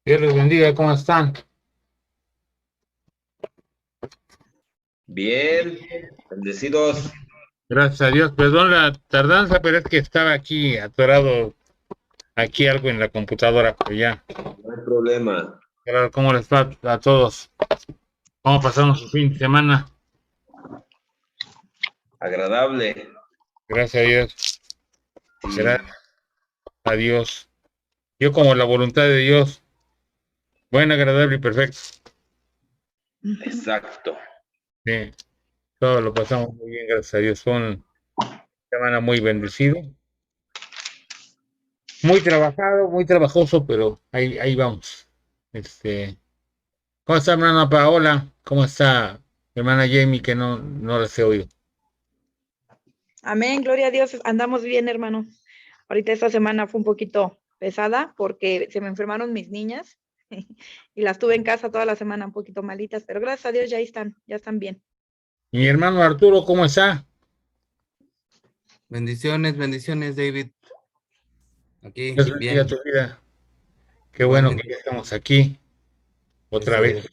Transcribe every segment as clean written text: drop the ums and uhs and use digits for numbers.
Dios les bendiga, ¿cómo están? Bien, bendecidos. Gracias a Dios. Perdón la tardanza, pero es que estaba aquí atorado, aquí algo en la computadora, pero ya. No hay problema. Claro, ¿cómo les va a todos? ¿Cómo pasaron su fin de semana? Agradable. Gracias a Dios. Sí, Gracias a Dios. Yo como la voluntad de Dios, buena, agradable y perfecta. exacto. Sí, todo lo pasamos muy bien, gracias a Dios. Fue una semana muy bendecida. Muy trabajado, muy trabajoso, pero ahí vamos. Este, ¿Cómo está, hermana Paola? ¿Cómo está, hermana Jamie, que no las he oído? Amén, gloria a Dios, andamos bien, hermano. Ahorita esta semana fue un poquito pesada porque se me enfermaron mis niñas y las tuve en casa toda la semana un poquito malitas, pero gracias a Dios ya están bien. Mi hermano Arturo, ¿cómo está? Bendiciones, bendiciones, David. Aquí, Dios bendiga bien, tu vida. Qué bueno que igualmente. ya estamos aquí otra Eso vez. es.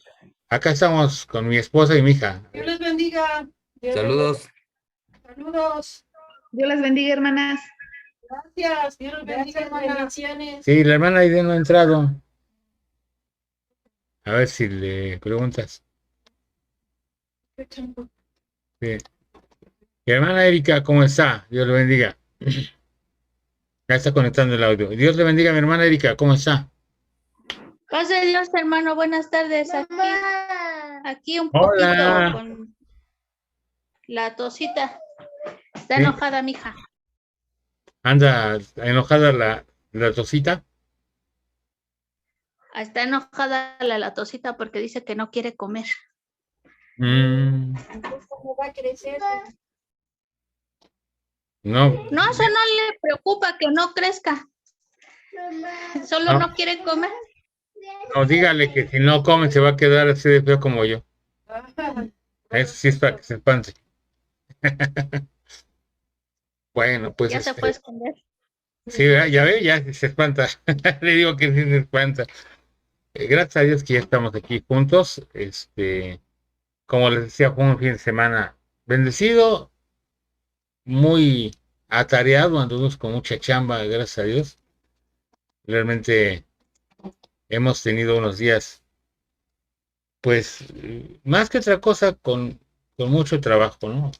Acá estamos con mi esposa y mi hija. Dios les bendiga. Saludos. Saludos. Dios les bendiga, hermanas. Gracias. Dios les bendiga, hermana. Bendiciones. Sí, la hermana Aide no ha entrado. A ver si le preguntas. Sí. Mi hermana Erika, ¿cómo está? Dios le bendiga. Ya está conectando el audio. Dios le bendiga, mi hermana Erika, ¿cómo está? Paz de Dios, hermano, buenas tardes. Aquí un poquito Hola. con la tosita. Está Sí. enojada, mija. ¿Anda enojada la tosita? Está enojada la tosita porque dice que no quiere comer. ¿Cómo va a crecer? No, No, eso no le preocupa que no crezca. Solo no, no quiere comer. no, dígale que si no come se va a quedar así de feo como yo. Eso sí es para que se espante. Bueno, pues Ya se fue a esconder. sí, ¿verdad? Ya ve, ya se espanta. Le digo que sí se espanta. Gracias a Dios que ya estamos aquí juntos. Como les decía, fue un fin de semana bendecido, muy atareado, anduvimos con mucha chamba, gracias a Dios. Realmente hemos tenido unos días, pues, más que otra cosa, con mucho trabajo, ¿no?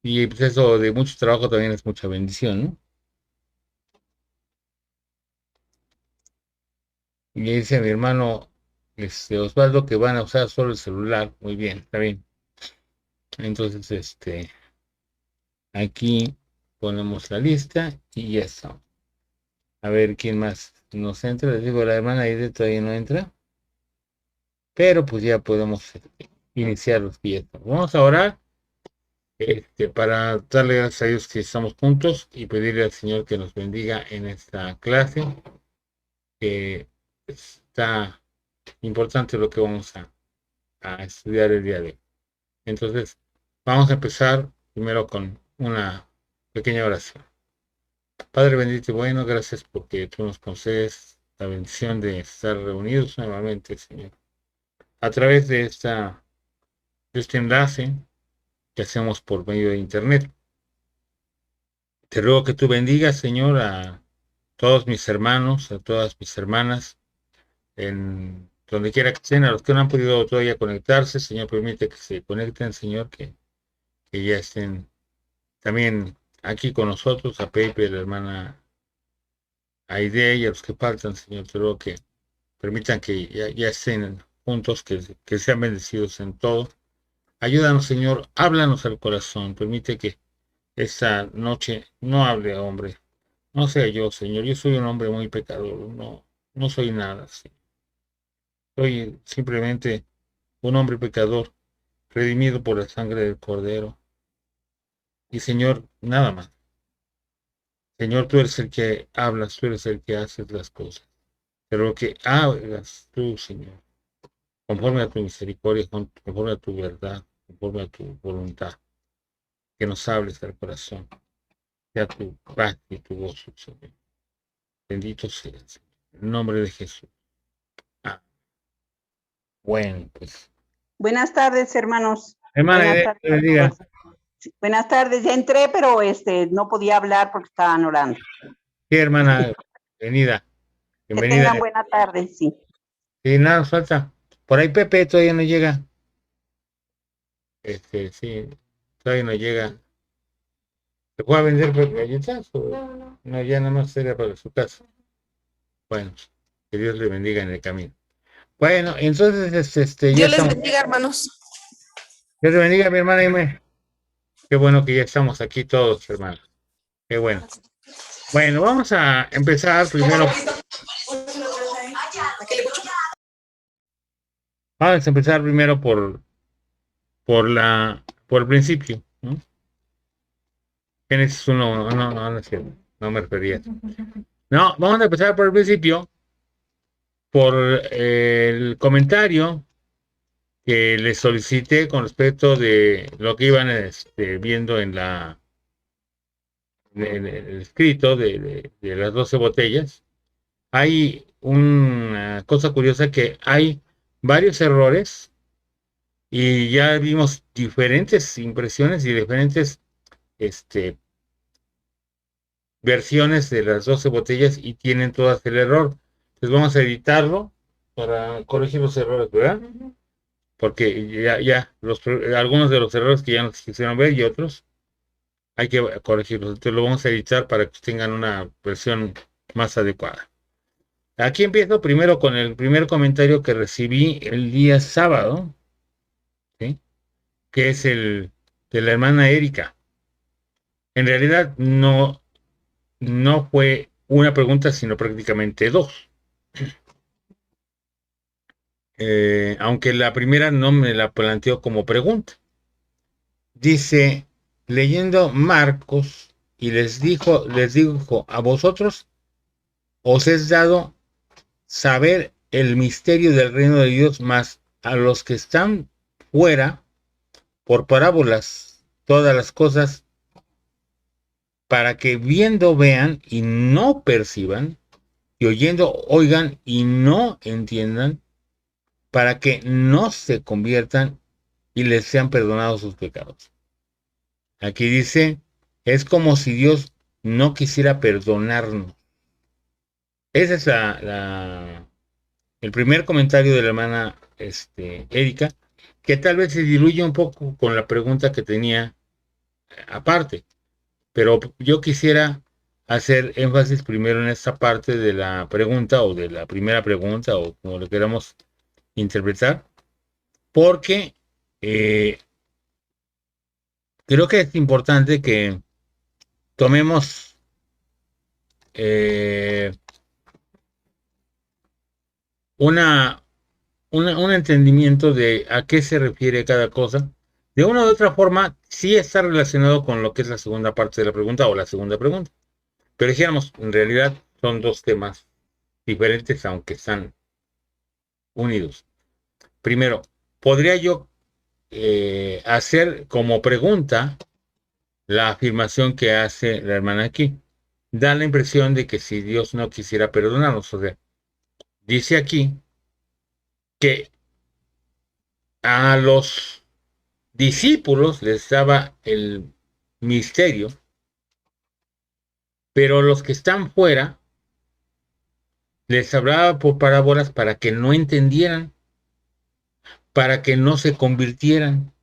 Y pues eso de mucho trabajo también es mucha bendición, ¿no? Y dice mi hermano, Osvaldo, que van a usar solo el celular. Muy bien, está bien. Entonces, aquí ponemos la lista y ya está. A ver quién más nos entra. Les digo, la hermana Aide todavía no entra, pero pues ya podemos iniciar los fiestas. Vamos a orar, para darle gracias a Dios que estamos juntos y pedirle al Señor que nos bendiga en esta clase, que está importante lo que vamos a estudiar el día de hoy. Entonces, vamos a empezar primero con una pequeña oración. Padre bendito y bueno, gracias porque tú nos concedes la bendición de estar reunidos nuevamente, Señor, a través de este enlace que hacemos por medio de Internet. Te ruego que tú bendigas, Señor, a todos mis hermanos, a todas mis hermanas, en donde quiera que estén, a los que no han podido todavía conectarse, Señor, permite que se conecten, Señor, que ya estén también aquí con nosotros, a Pepe, la hermana Aide y a los que faltan, Señor, te ruego que permitan que ya estén juntos, que sean bendecidos en todo. Ayúdanos, Señor, háblanos al corazón, permite que esta noche no hable a hombre, no sea yo, Señor, yo soy un hombre muy pecador, no soy nada, Señor. Soy simplemente un hombre pecador, redimido por la sangre del Cordero. Y Señor, nada más. Señor, tú eres el que hablas, tú eres el que haces las cosas. Pero que hagas tú, Señor, conforme a tu misericordia, conforme a tu verdad, conforme a tu voluntad, que nos hables al corazón, sea tu paz y tu gozo, Señor. Bendito seas, en el nombre de Jesús. Bueno, pues. Buenas tardes, hermanos. Hermana, Buenas Dios tardes te a bendiga. todos. Sí, buenas tardes, ya entré, pero no podía hablar porque estaban orando. Sí, hermana, bienvenida. Que Bienvenida. tengan buena tarde, sí. Sí, nada nos falta. Por ahí Pepe todavía no llega. Sí, todavía no llega. ¿Se puede vender galletas? No, ya nada más era para su casa. Bueno, que Dios le bendiga en el camino. Bueno, entonces, ya Dios les estamos. bendiga, hermanos. Dios te bendiga, mi hermana Aime. Qué bueno que ya estamos aquí todos, hermano. Qué bueno. Bueno, vamos a empezar primero. Vamos a empezar primero por el principio, ¿no? Génesis 1, no es cierto, no me refería a eso. No, vamos a empezar por el principio, por el comentario que les solicité con respecto de lo que iban viendo en el escrito de las 12 botellas. Hay una cosa curiosa que hay varios errores y ya vimos diferentes impresiones y diferentes versiones de las 12 botellas y tienen todas el error. Entonces vamos a editarlo para corregir los errores, ¿verdad? Porque ya algunos de los errores que ya nos quisieron ver y otros hay que corregirlos. Entonces lo vamos a editar para que tengan una versión más adecuada. Aquí empiezo primero con el primer comentario que recibí el día sábado, ¿sí? Que es el de la hermana Erika. En realidad no fue una pregunta, sino prácticamente dos. Aunque la primera no me la planteó como pregunta. Dice, leyendo Marcos, y les dijo, a vosotros os es dado saber el misterio del reino de Dios, mas a los que están fuera, por parábolas, todas las cosas, para que viendo vean y no perciban, y oyendo oigan y no entiendan, para que no se conviertan y les sean perdonados sus pecados. Aquí dice, es como si Dios no quisiera perdonarnos. Ese es el primer comentario de la hermana Erika, que tal vez se diluye un poco con la pregunta que tenía aparte. Pero yo quisiera hacer énfasis primero en esta parte de la pregunta o de la primera pregunta o como lo queramos interpretar, porque creo que es importante que tomemos un entendimiento de a qué se refiere cada cosa. De una u otra forma, sí está relacionado con lo que es la segunda parte de la pregunta o la segunda pregunta. Pero dijéramos, en realidad son dos temas diferentes, aunque están unidos. Primero, ¿podría yo hacer como pregunta la afirmación que hace la hermana aquí? Da la impresión de que si Dios no quisiera perdonarnos, o sea, dice aquí que a los discípulos les daba el misterio, pero los que están fuera les hablaba por parábolas para que no entendieran, para que no se convirtieran,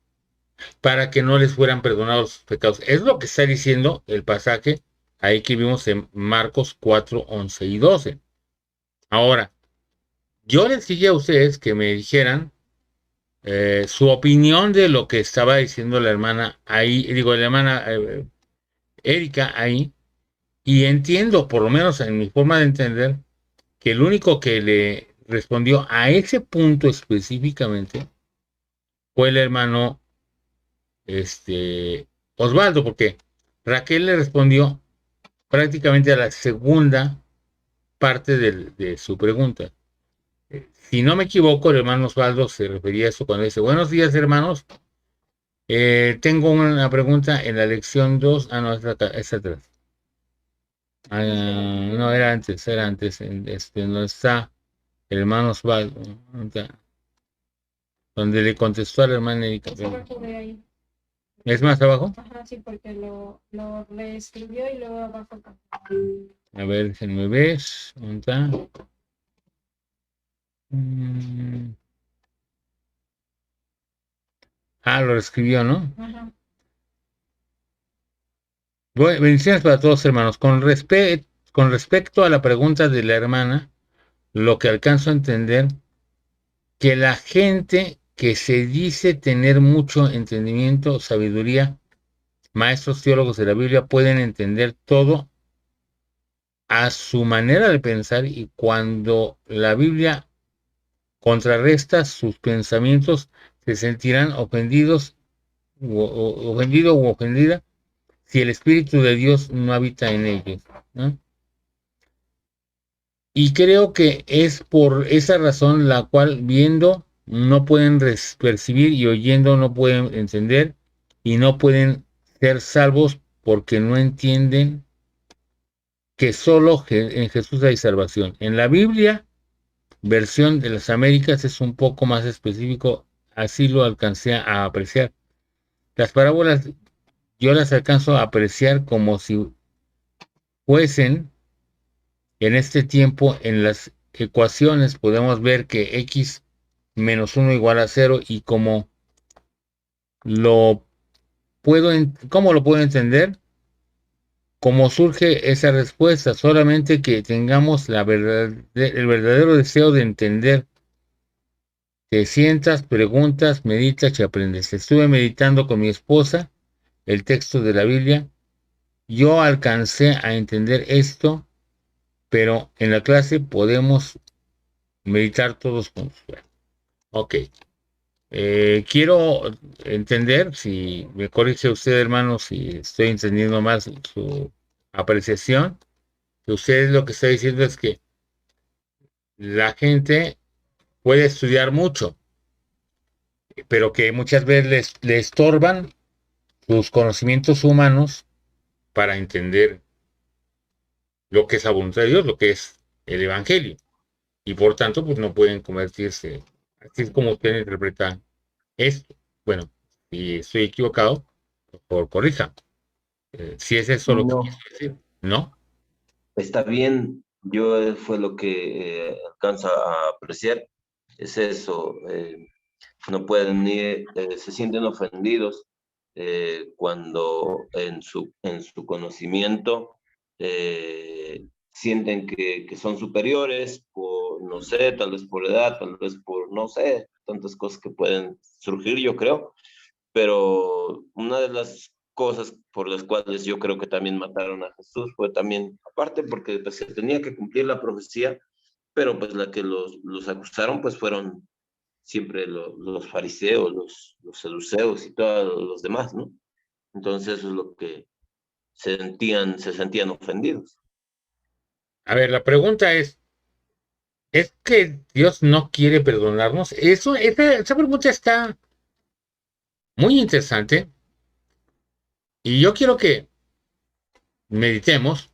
para que no les fueran perdonados sus pecados. Es lo que está diciendo el pasaje ahí que vimos en Marcos 4, 11 y 12. Ahora, yo les dije a ustedes que me dijeran su opinión de lo que estaba diciendo la hermana ahí, digo, la hermana Erika ahí, y entiendo, por lo menos en mi forma de entender, que el único que le respondió a ese punto específicamente fue el hermano Osvaldo, porque Raquel le respondió prácticamente a la segunda parte de su pregunta. Si no me equivoco, el hermano Osvaldo se refería a eso cuando dice, buenos días, hermanos. Tengo una pregunta en la lección 2. Ah, no, es atrás. No, era antes. No está el hermano Osvaldo. donde le contestó a la hermana Erika. Es abajo de ahí. ¿Es más abajo? Ajá, sí, porque lo reescribió y luego abajo. A ver, déjenme ver. ¿Dónde está? Lo escribió, ¿no? Ajá. Bueno, bendiciones para todos, hermanos. Con respecto a la pregunta de la hermana, lo que alcanzo a entender, que la gente que se dice tener mucho entendimiento, sabiduría, maestros teólogos de la Biblia, pueden entender todo a su manera de pensar, y cuando la Biblia contrarresta sus pensamientos, se sentirán ofendidos ofendido u ofendida si el Espíritu de Dios no habita en ellos, ¿no? Y creo que es por esa razón la cual viendo no pueden percibir y oyendo no pueden entender y no pueden ser salvos porque no entienden que solo en Jesús hay salvación. En la Biblia, versión de las Américas, es un poco más específico, así lo alcancé a apreciar. Las parábolas yo las alcanzo a apreciar como si fuesen en este tiempo. En las ecuaciones podemos ver que x menos 1 igual a 0, y ¿cómo lo puedo entender? ¿Cómo surge esa respuesta? Solamente que tengamos el verdadero deseo de entender. Te sientas, preguntas, meditas y aprendes. Estuve meditando con mi esposa el texto de la Biblia. Yo alcancé a entender esto, pero en la clase podemos meditar todos juntos. Ok. Quiero entender, si me corrige usted, hermano, si estoy entendiendo más su apreciación, que usted lo que está diciendo es que la gente puede estudiar mucho, pero que muchas veces le estorban sus conocimientos humanos para entender lo que es la voluntad de Dios, lo que es el Evangelio. Y por tanto, pues no pueden convertirse. Así es como usted interpreta esto. Bueno, si estoy equivocado, por favor, corrija. Si es eso lo que No, quiso decir, ¿no? está bien. Yo fue lo que alcanza a apreciar. Es eso. No pueden ni, se sienten ofendidos cuando en su conocimiento sienten que son superiores por, no sé, tal vez por edad, tal vez por, no sé, tantas cosas que pueden surgir, yo creo. Pero una de las cosas por las cuales yo creo que también mataron a Jesús fue también, aparte porque pues, se tenía que cumplir la profecía, pero pues la que los acusaron pues fueron siempre los fariseos, los saduceos y todos los demás, ¿no? Entonces eso es lo que se sentían ofendidos. A ver, la pregunta ¿es que Dios no quiere perdonarnos? Esa pregunta está muy interesante, y yo quiero que meditemos.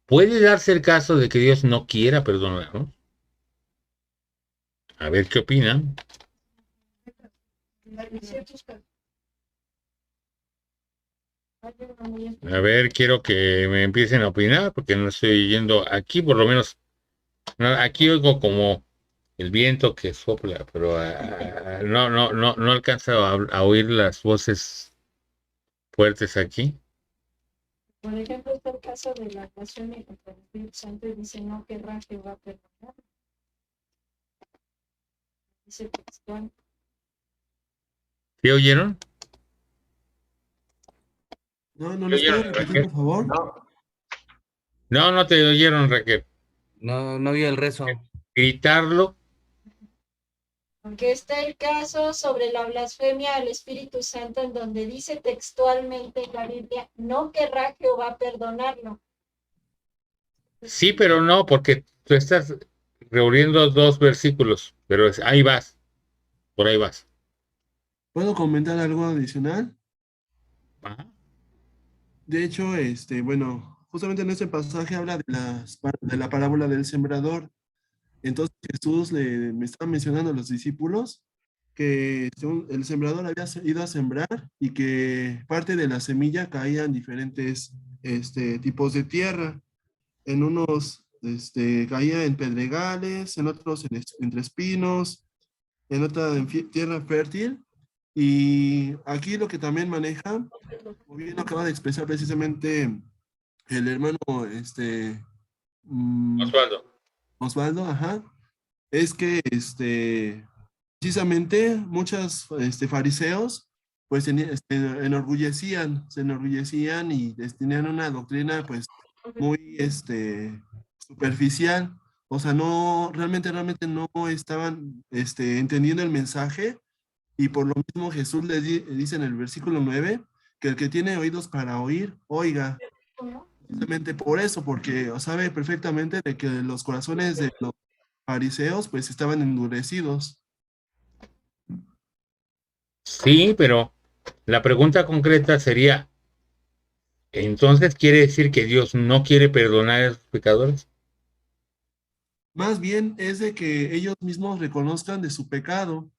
¿Puede darse el caso de que Dios no quiera perdonarnos? A ver qué opinan. A ver, quiero que me empiecen a opinar, porque no estoy yendo aquí, por lo menos. Aquí oigo como el viento que sopla, pero no alcanzo a oír las voces fuertes aquí. Por ejemplo, está el caso de la blasfemia contra el Espíritu Santo y dice, no querrá Jehová perdonar. Dice textual. ¿Sí oyeron? No, ¿nos puede repetir, por favor? No te oyeron, Raquel. No vio el rezo. Gritarlo. Aunque está el caso sobre la blasfemia al Espíritu Santo, en donde dice textualmente en la Biblia, no querrá Jehová perdonarlo. Sí, pero no, porque tú estás reuniendo dos versículos, pero ahí vas, por ahí vas. ¿Puedo comentar algo adicional? Ajá. De hecho, bueno, justamente en este pasaje habla de la parábola del sembrador. Entonces Jesús me estaba mencionando a los discípulos que el sembrador había ido a sembrar y que parte de la semilla caía en diferentes tipos de tierra. En unos caía en pedregales, en otros entre espinos, en otra en tierra fértil. Y aquí lo que también maneja, como bien acaba de expresar precisamente el hermano Osvaldo. Osvaldo, ajá, es que precisamente muchos fariseos pues se enorgullecían y tenían una doctrina pues muy superficial, o sea, no, realmente no estaban entendiendo el mensaje, y por lo mismo Jesús dice en el versículo 9 que el que tiene oídos para oír, oiga. Precisamente por eso, porque sabe perfectamente de que los corazones de los fariseos pues estaban endurecidos. Sí, pero la pregunta concreta sería, ¿entonces quiere decir que Dios no quiere perdonar a los pecadores? Más bien es de que ellos mismos reconozcan de su pecado,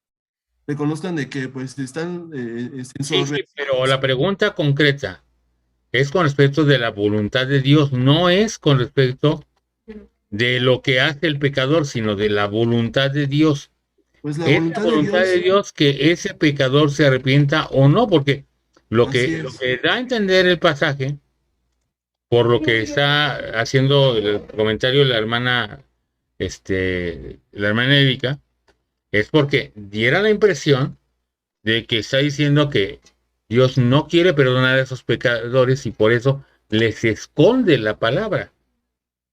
reconozcan de que pues están Sí, pero la pregunta concreta es con respecto de la voluntad de Dios, no es con respecto de lo que hace el pecador, sino de la voluntad de Dios. Pues la Es la voluntad voluntad de de Dios que ese pecador se arrepienta o no, porque lo Así que es. da a entender el pasaje, por lo que está haciendo el comentario de la hermana Erika, es porque diera la impresión de que está diciendo que Dios no quiere perdonar a esos pecadores y por eso les esconde la palabra.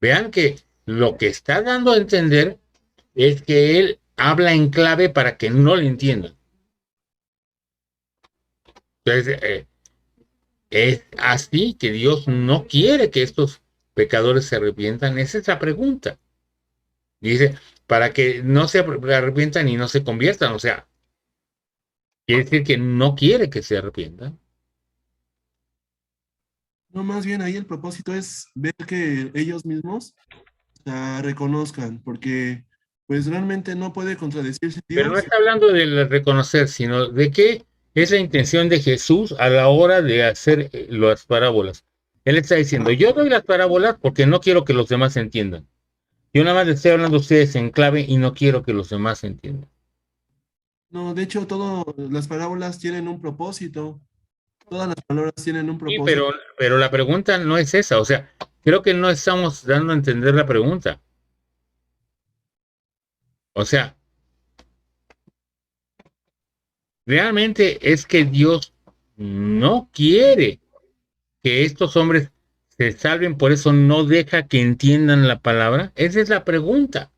Vean que lo que está dando a entender es que Él habla en clave para que no le entiendan. Entonces, es así que Dios no quiere que estos pecadores se arrepientan. Esa es la pregunta. Dice, para que no se arrepientan y no se conviertan. O sea, quiere decir que no quiere que se arrepientan. No, más bien ahí el propósito es ver que ellos mismos reconozcan, porque pues realmente no puede contradecirse Pero no Dios. está hablando de reconocer, sino de qué es la intención de Jesús a la hora de hacer las parábolas. Él está diciendo, yo doy las parábolas porque no quiero que los demás entiendan. Yo nada más les estoy hablando a ustedes en clave y no quiero que los demás entiendan. No, de hecho, todas las parábolas tienen un propósito. Todas las palabras tienen un Sí, propósito. pero la pregunta no es esa. O sea, creo que no estamos dando a entender la pregunta. O sea, realmente es que Dios no quiere que estos hombres se salven, por eso no deja que entiendan la palabra. Esa es la pregunta.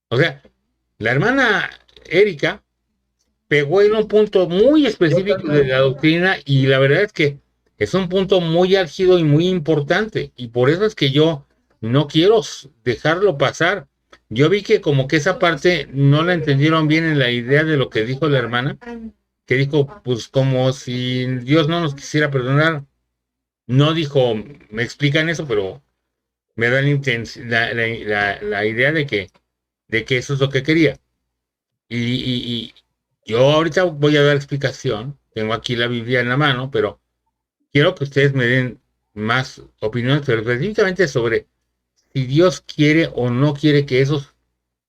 O sea, la hermana Erika pegó en un punto muy específico de la doctrina y la verdad es que es un punto muy álgido y muy importante y por eso es que yo no quiero dejarlo pasar. Yo vi que como que esa parte no la entendieron bien en la idea de lo que dijo la hermana, que dijo pues como si Dios no nos quisiera perdonar. No dijo, me explican eso, pero me da la idea de que eso es lo que quería. Y yo ahorita voy a dar explicación, tengo aquí la Biblia en la mano, pero quiero que ustedes me den más opiniones, pero específicamente sobre si Dios quiere o no quiere que esos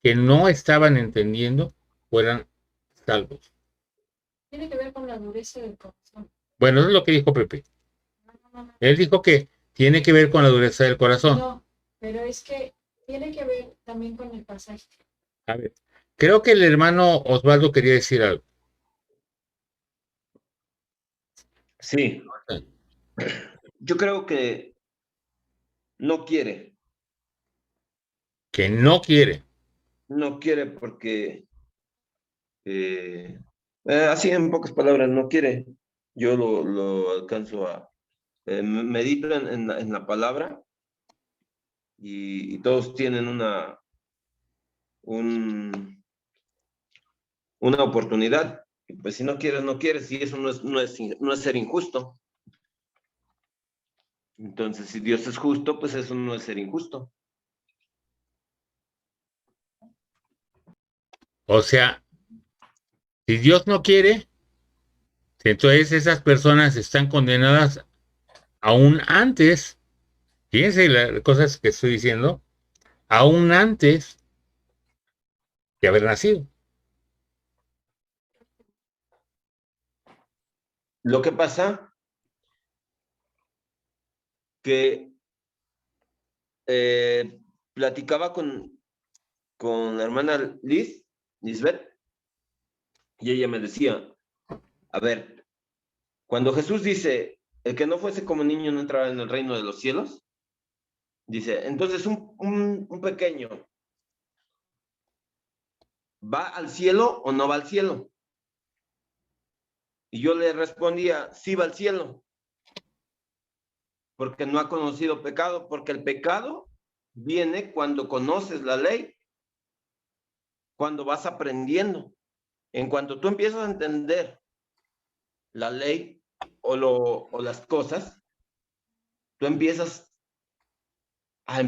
que no estaban entendiendo fueran salvos. Tiene que ver con la dureza del corazón. Bueno, eso es lo que dijo Pepe. Él dijo que tiene que ver con la dureza del corazón. No, pero es que tiene que ver también con el pasaje. A ver, creo que el hermano Osvaldo quería decir algo. Sí, yo creo que no quiere. Que no quiere. No quiere porque, así en pocas palabras, no quiere. Yo lo alcanzo a medito en la palabra y todos tienen una oportunidad. Y pues si no quieres, no quieres, y eso no es ser injusto. Entonces, si Dios es justo, pues eso no es ser injusto. O sea, Si Dios no quiere, entonces esas personas están condenadas aún antes, fíjense las cosas que estoy diciendo, aún antes de haber nacido. Lo que pasa que platicaba con la hermana Lisbeth, y ella me decía, a ver, cuando Jesús dice, el que no fuese como niño no entraba en el reino de los cielos, dice, entonces un pequeño, ¿va al cielo o no va al cielo? Y yo le respondía, sí va al cielo, porque no ha conocido pecado, porque el pecado viene cuando conoces la ley, cuando vas aprendiendo. En cuanto tú empiezas a entender la ley o las cosas, tú empiezas a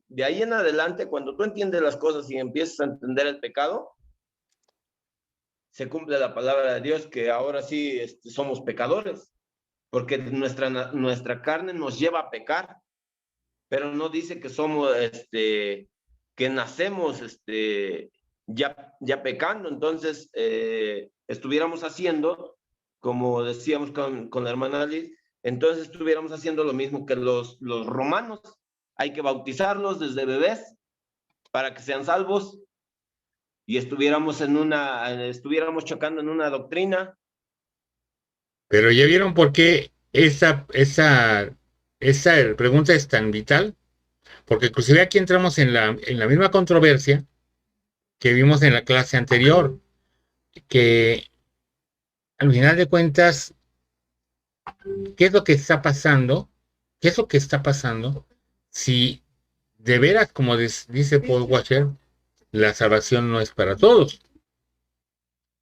de ahí en adelante, cuando tú entiendes las cosas y empiezas a entender el pecado, se cumple la palabra de Dios que ahora sí somos pecadores, porque nuestra carne nos lleva a pecar, pero no dice que somos, que nacemos ya pecando. Entonces estuviéramos haciendo, como decíamos con la hermana Liz, entonces estuviéramos haciendo lo mismo que los romanos. Hay que bautizarlos desde bebés para que sean salvos, y estuviéramos chocando en una doctrina. Pero ya vieron por qué esa pregunta es tan vital, porque inclusive aquí entramos en la misma controversia que vimos en la clase anterior, que al final de cuentas, ¿qué es lo que está pasando? ¿Qué es lo que está pasando si de veras, como dice Paul Washer, la salvación no es para todos?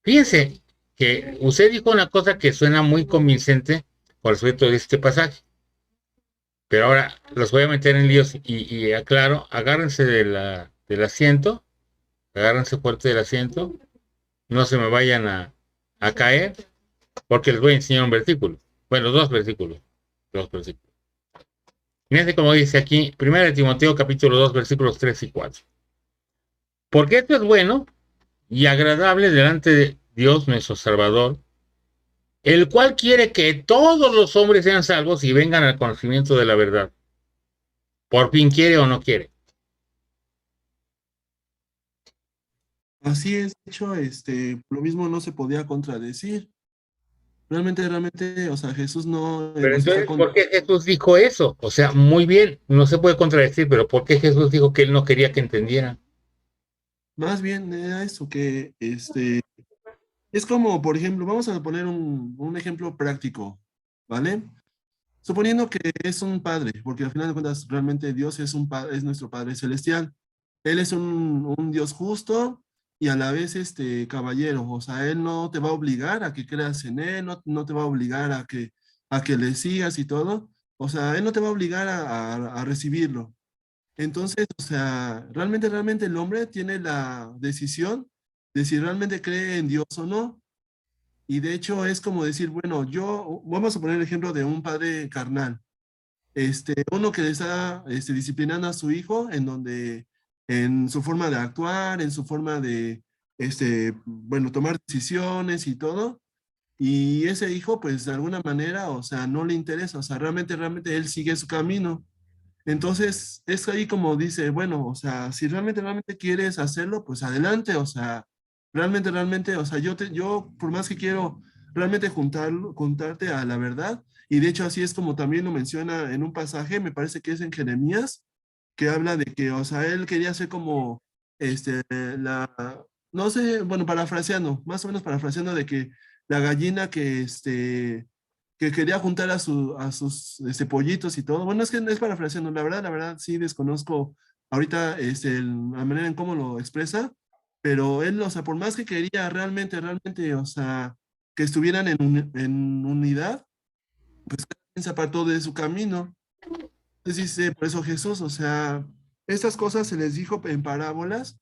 Fíjense que usted dijo una cosa que suena muy convincente por respecto de este pasaje, pero ahora los voy a meter en líos y aclaro, agárrense del asiento, agárrense fuerte del asiento, no se me vayan a caer, porque les voy a enseñar un versículo. Bueno, dos versículos. Fíjense como dice aquí, 1 Timoteo capítulo 2, versículos 3 y 4. Porque esto es bueno y agradable delante de Dios nuestro Salvador, el cual quiere que todos los hombres sean salvos y vengan al conocimiento de la verdad. Por fin quiere o no quiere. Así es, de hecho, lo mismo no se podía contradecir. Realmente, o sea, Jesús no Pero nos está entonces, ¿por qué Jesús dijo eso? O sea, muy bien, no se puede contradecir, pero ¿por qué Jesús dijo que él no quería que entendieran? Más bien era eso, que es como, por ejemplo, vamos a poner un ejemplo práctico, ¿vale? Suponiendo que es un padre, porque al final de cuentas realmente Dios es es nuestro Padre Celestial. Él es un Dios justo y a la vez caballero. O sea, Él no te va a obligar a que creas en Él, no te va a obligar a que le sigas y todo. O sea, Él no te va a obligar a recibirlo. Entonces, o sea, realmente el hombre tiene la decisión de si realmente cree en Dios o no. Y de hecho es como decir, bueno, vamos a poner el ejemplo de un padre carnal. Uno que está disciplinando a su hijo en donde, en su forma de actuar, en su forma de, bueno, tomar decisiones y todo. Y ese hijo, pues de alguna manera, o sea, no le interesa, o sea, realmente él sigue su camino. Entonces, es ahí como dice, bueno, o sea, si realmente quieres hacerlo, pues adelante, o sea, realmente, o sea, yo por más que quiero realmente juntarte a la verdad, y de hecho así es como también lo menciona en un pasaje, me parece que es en Jeremías, que habla de que, o sea, él quería ser como, no sé, bueno, parafraseando, más o menos parafraseando de que la gallina que quería juntar a sus pollitos y todo. Bueno, es que no es parafraseando, la verdad, sí desconozco ahorita la manera en cómo lo expresa, pero él, o sea, por más que quería realmente, o sea, que estuvieran en unidad, pues se apartó de su camino. Entonces dice, por eso Jesús, o sea, estas cosas se les dijo en parábolas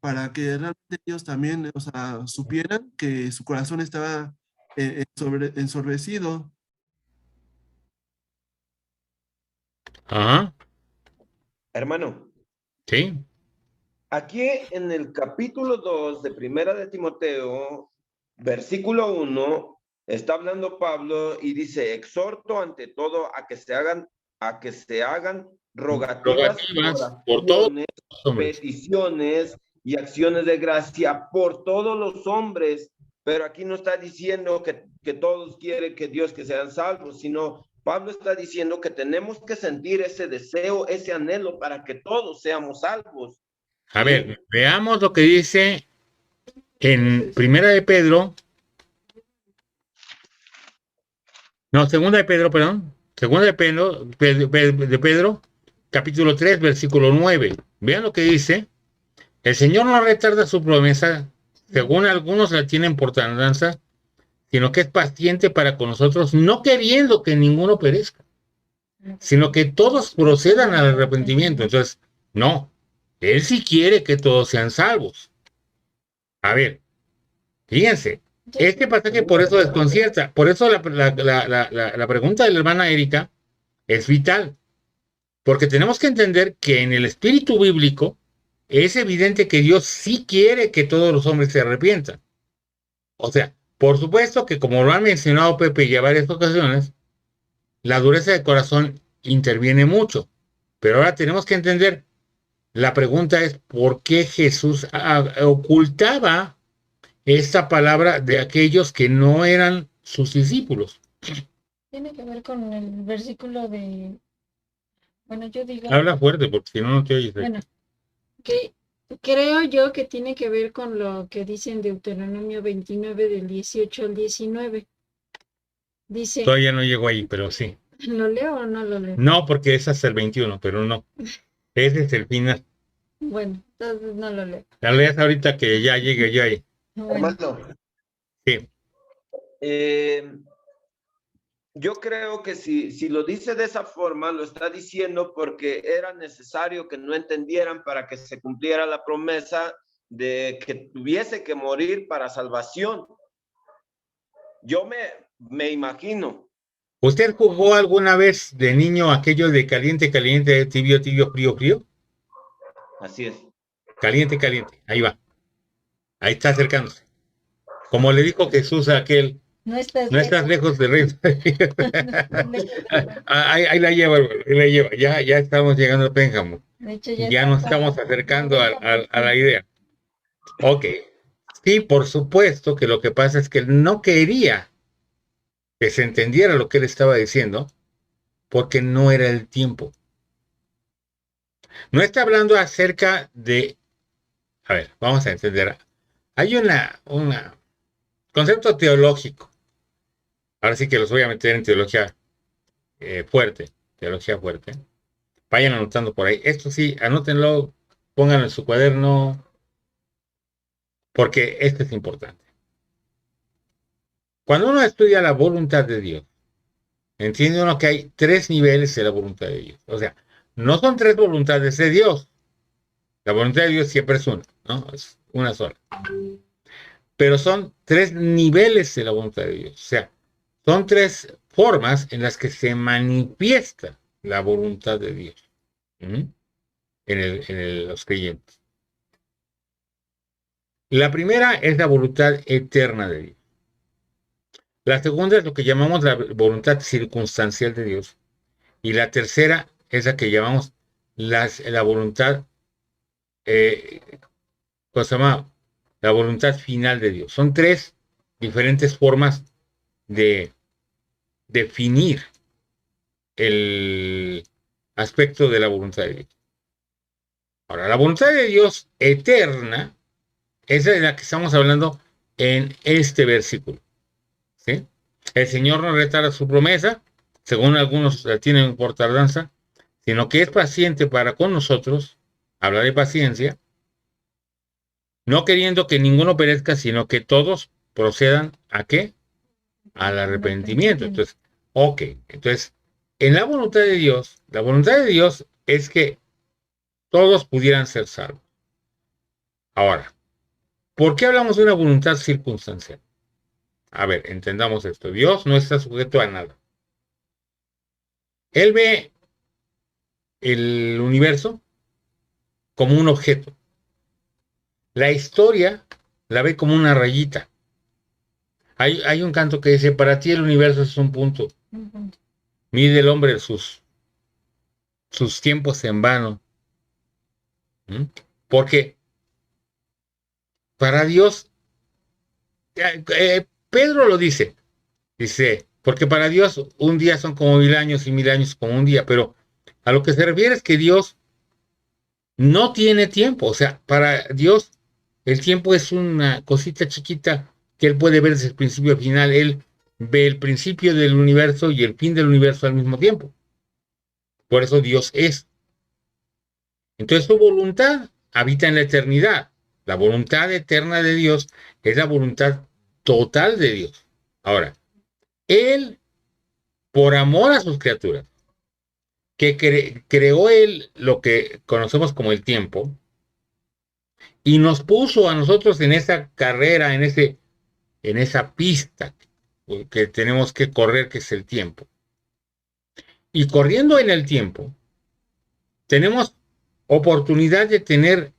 para que realmente ellos también, o sea, supieran que su corazón estaba ensorbecido. Ajá, Hermano, sí. aquí en el capítulo 2 de Primera de Timoteo, versículo 1, está hablando Pablo y dice, exhorto ante todo a que se hagan rogativas, Rogativas por todos oraciones, los hombres. peticiones y acciones de gracia por todos los hombres, pero aquí no está diciendo que todos quieren que Dios que sean salvos, sino Pablo está diciendo que tenemos que sentir ese deseo, ese anhelo para que todos seamos salvos. A ver, veamos lo que dice en Primera de Pedro, no, Segunda de Pedro, perdón, Segunda de Pedro, capítulo 3, versículo 9. Vean lo que dice. El Señor no retarda su promesa, según algunos la tienen por tardanza, sino que es paciente para con nosotros, no queriendo que ninguno perezca, sino que todos procedan al arrepentimiento. Entonces, no, Él sí quiere que todos sean salvos. A ver, fíjense, este pasaje por eso desconcierta, por eso la pregunta de la hermana Erika es vital, porque tenemos que entender que en el espíritu bíblico es evidente que Dios sí quiere que todos los hombres se arrepientan. O sea, por supuesto que como lo han mencionado Pepe ya varias ocasiones, la dureza de corazón interviene mucho, pero ahora tenemos que entender, la pregunta es ¿por qué Jesús ocultaba esta palabra de aquellos que no eran sus discípulos? Tiene que ver con el versículo de, bueno, yo digo, Habla fuerte porque si no, no te oyes. bueno, que creo yo que tiene que ver con lo que dice en Deuteronomio 29 del 18 al 19. Dice, Todavía no llego ahí, pero sí. ¿lo leo o no lo leo? No, porque es hasta el 21, pero no. Ese es el final. Bueno, entonces no lo leo. La leas ahorita que ya llegue yo ahí. Bueno, Hermano, Sí. yo creo que si lo dice de esa forma, lo está diciendo porque era necesario que no entendieran para que se cumpliera la promesa de que tuviese que morir para salvación. Yo me imagino. ¿Usted jugó alguna vez de niño aquello de caliente, caliente, tibio, tibio, frío, frío? Así es. Caliente, caliente. Ahí va. Ahí está acercándose. Como le dijo Jesús a aquel, no estás no estás lejos del reino. Ahí la lleva, hermano, ahí la lleva. Ya estamos llegando a Pénjamo. De hecho, Ya nos estamos acercando a la idea. Ok. Sí, por supuesto que lo que pasa es que él no quería que se entendiera lo que él estaba diciendo, porque no era el tiempo. No está hablando acerca de... A ver, vamos a entender. Hay una concepto teológico. Ahora sí que los voy a meter en teología fuerte. Teología fuerte. Vayan anotando por ahí. Esto sí, anótenlo, pónganlo en su cuaderno, porque esto es importante. Cuando uno estudia la voluntad de Dios, entiende uno que hay 3 niveles de la voluntad de Dios. O sea, no son 3 voluntades de Dios. La voluntad de Dios siempre es una, ¿no? Es una sola. Pero son 3 niveles de la voluntad de Dios. O sea, son 3 formas en las que se manifiesta la voluntad de Dios en los creyentes. La primera es la voluntad eterna de Dios. La segunda es lo que llamamos la voluntad circunstancial de Dios. Y la tercera es la que llamamos la voluntad, ¿cómo se llama? La voluntad final de Dios. Son 3 diferentes formas de definir el aspecto de la voluntad de Dios. Ahora, la voluntad de Dios eterna es de la que estamos hablando en este versículo. ¿Sí? El Señor no retarda su promesa, según algunos la tienen por tardanza, sino que es paciente para con nosotros, habla de paciencia, no queriendo que ninguno perezca, sino que todos procedan ¿a qué? Al arrepentimiento. Entonces, ok, entonces, en la voluntad de Dios es que todos pudieran ser salvos. Ahora, ¿por qué hablamos de una voluntad circunstancial? A ver, entendamos esto. Dios no está sujeto a nada. Él ve el universo como un objeto. La historia la ve como una rayita. Hay un canto que dice, para ti el universo es un punto. Mide el hombre sus tiempos en vano. Porque para Dios, Pedro lo dice, porque para Dios un día son como 1000 años y 1000 años como un día, pero a lo que se refiere es que Dios no tiene tiempo, o sea, para Dios el tiempo es una cosita chiquita que Él puede ver desde el principio al final. Él ve el principio del universo y el fin del universo al mismo tiempo. Por eso Dios es. Entonces su voluntad habita en la eternidad. La voluntad eterna de Dios es la voluntad total de Dios. Ahora, Él, por amor a sus criaturas, que creó Él lo que conocemos como el tiempo, y nos puso a nosotros en esa carrera, en esa pista que tenemos que correr, que es el tiempo. Y corriendo en el tiempo, tenemos oportunidad de tener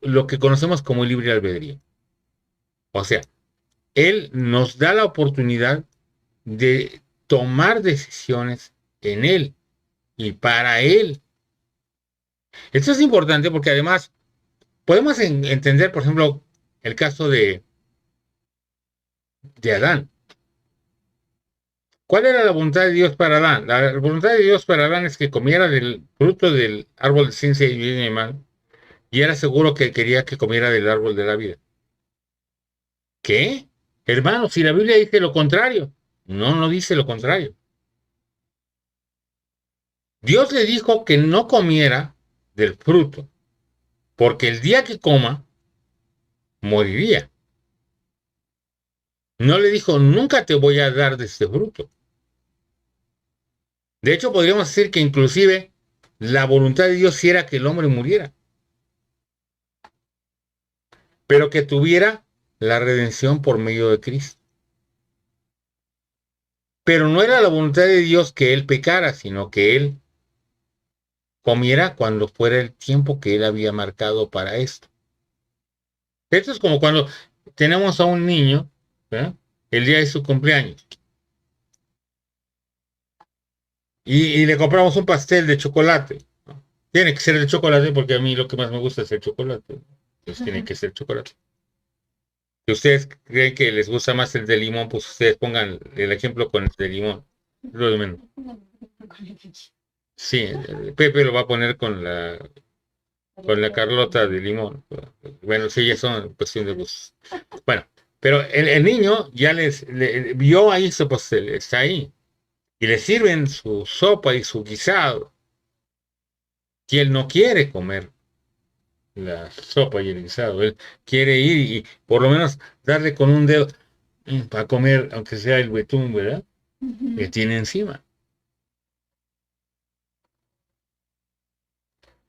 lo que conocemos como el libre albedrío. O sea, Él nos da la oportunidad de tomar decisiones en Él y para Él. Esto es importante porque además podemos entender, por ejemplo, el caso de Adán. ¿Cuál era la voluntad de Dios para Adán? La voluntad de Dios para Adán es que comiera del fruto del árbol de ciencia y bien y mal, y era seguro que quería que comiera del árbol de la vida. ¿Qué? Hermano, si la Biblia dice lo contrario. No dice lo contrario. Dios le dijo que no comiera del fruto, porque el día que coma, moriría. No le dijo, nunca te voy a dar de este fruto. De hecho, podríamos decir que inclusive la voluntad de Dios sí era que el hombre muriera, pero que tuviera la redención por medio de Cristo. Pero no era la voluntad de Dios que él pecara, sino que él comiera cuando fuera el tiempo que él había marcado para esto. Esto es como cuando tenemos a un niño, ¿verdad?, el día de su cumpleaños, y le compramos un pastel de chocolate, ¿no? Tiene que ser de chocolate porque a mí lo que más me gusta es el chocolate. Entonces tiene que ser chocolate. Si ustedes creen que les gusta más el de limón, pues ustedes pongan el ejemplo con el de limón. Lo de menos. Sí, Pepe lo va a poner con la Carlota de limón. Bueno, sí, ya son cuestión de gustos. Bueno, pero el niño ya vio ahí su pastel, está ahí. Y le sirven su sopa y su guisado. Y él no quiere comer la sopa y el guisado. Él quiere ir y por lo menos darle con un dedo para comer, aunque sea el betún, ¿verdad?, que tiene encima.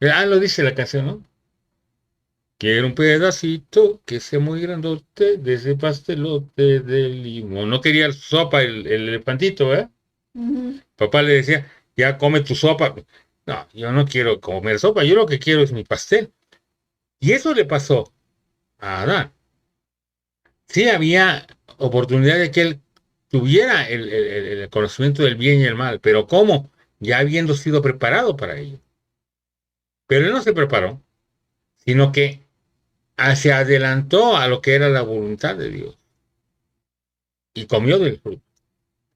Lo dice la canción, ¿no? Quiero un pedacito que sea muy grandote de ese pastelote de limón. No quería sopa el elefantito, ¿verdad? Papá le decía, ya come tu sopa. No, yo no quiero comer sopa, yo lo que quiero es mi pastel. Y eso le pasó a Adán. Sí había oportunidad de que él tuviera el conocimiento del bien y el mal, pero ¿cómo? Ya habiendo sido preparado para ello. Pero él no se preparó, sino que se adelantó a lo que era la voluntad de Dios y comió del fruto.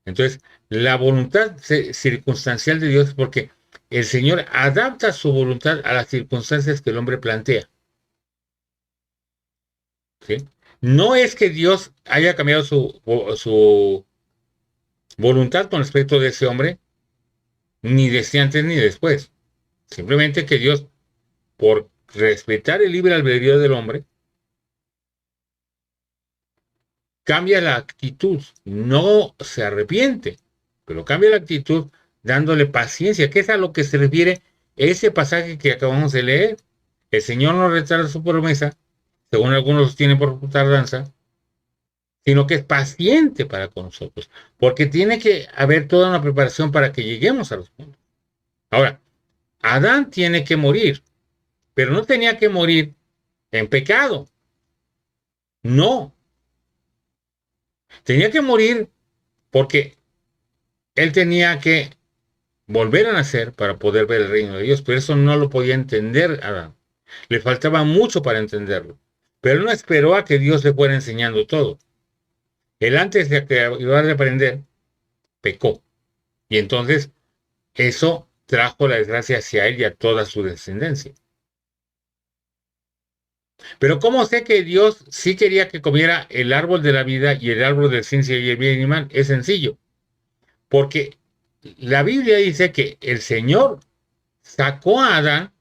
Entonces, la voluntad circunstancial de Dios es porque el Señor adapta su voluntad a las circunstancias que el hombre plantea. ¿Sí? No es que Dios haya cambiado su voluntad con respecto de ese hombre, ni desde antes ni después. Simplemente que Dios, por respetar el libre albedrío del hombre, cambia la actitud, no se arrepiente, pero cambia la actitud dándole paciencia, que es a lo que se refiere ese pasaje que acabamos de leer. el Señor no retarda su promesa, según algunos sostienen por tardanza, sino que es paciente para con nosotros, porque tiene que haber toda una preparación para que lleguemos a los puntos. Ahora, Adán tiene que morir, pero no tenía que morir en pecado. No. Tenía que morir porque él tenía que volver a nacer para poder ver el reino de Dios, pero eso no lo podía entender Adán. Le faltaba mucho para entenderlo. Pero él no esperó a que Dios le fuera enseñando todo. Él antes de acabar de aprender, pecó. Y entonces eso trajo la desgracia hacia él y a toda su descendencia. Pero ¿cómo sé que Dios sí quería que comiera el árbol de la vida y el árbol de la ciencia y el bien y mal? Es sencillo. Porque la Biblia dice que el Señor sacó a Adán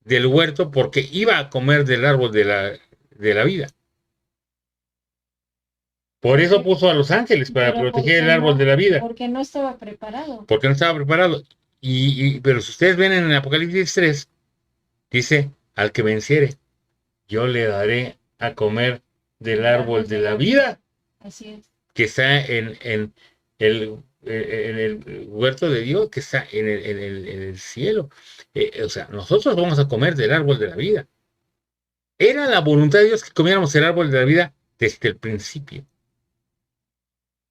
del huerto porque iba a comer del árbol de la vida. Por eso puso a los ángeles, para Pero proteger el porque árbol no- de la vida. Porque no estaba preparado. Porque no estaba preparado. Pero si ustedes ven en el Apocalipsis 3, dice, al que venciere, yo le daré a comer del árbol de la vida Así es. que está en el huerto de Dios, que está en el cielo. O sea, nosotros vamos a comer del árbol de la vida. Era la voluntad de Dios que comiéramos el árbol de la vida desde el principio.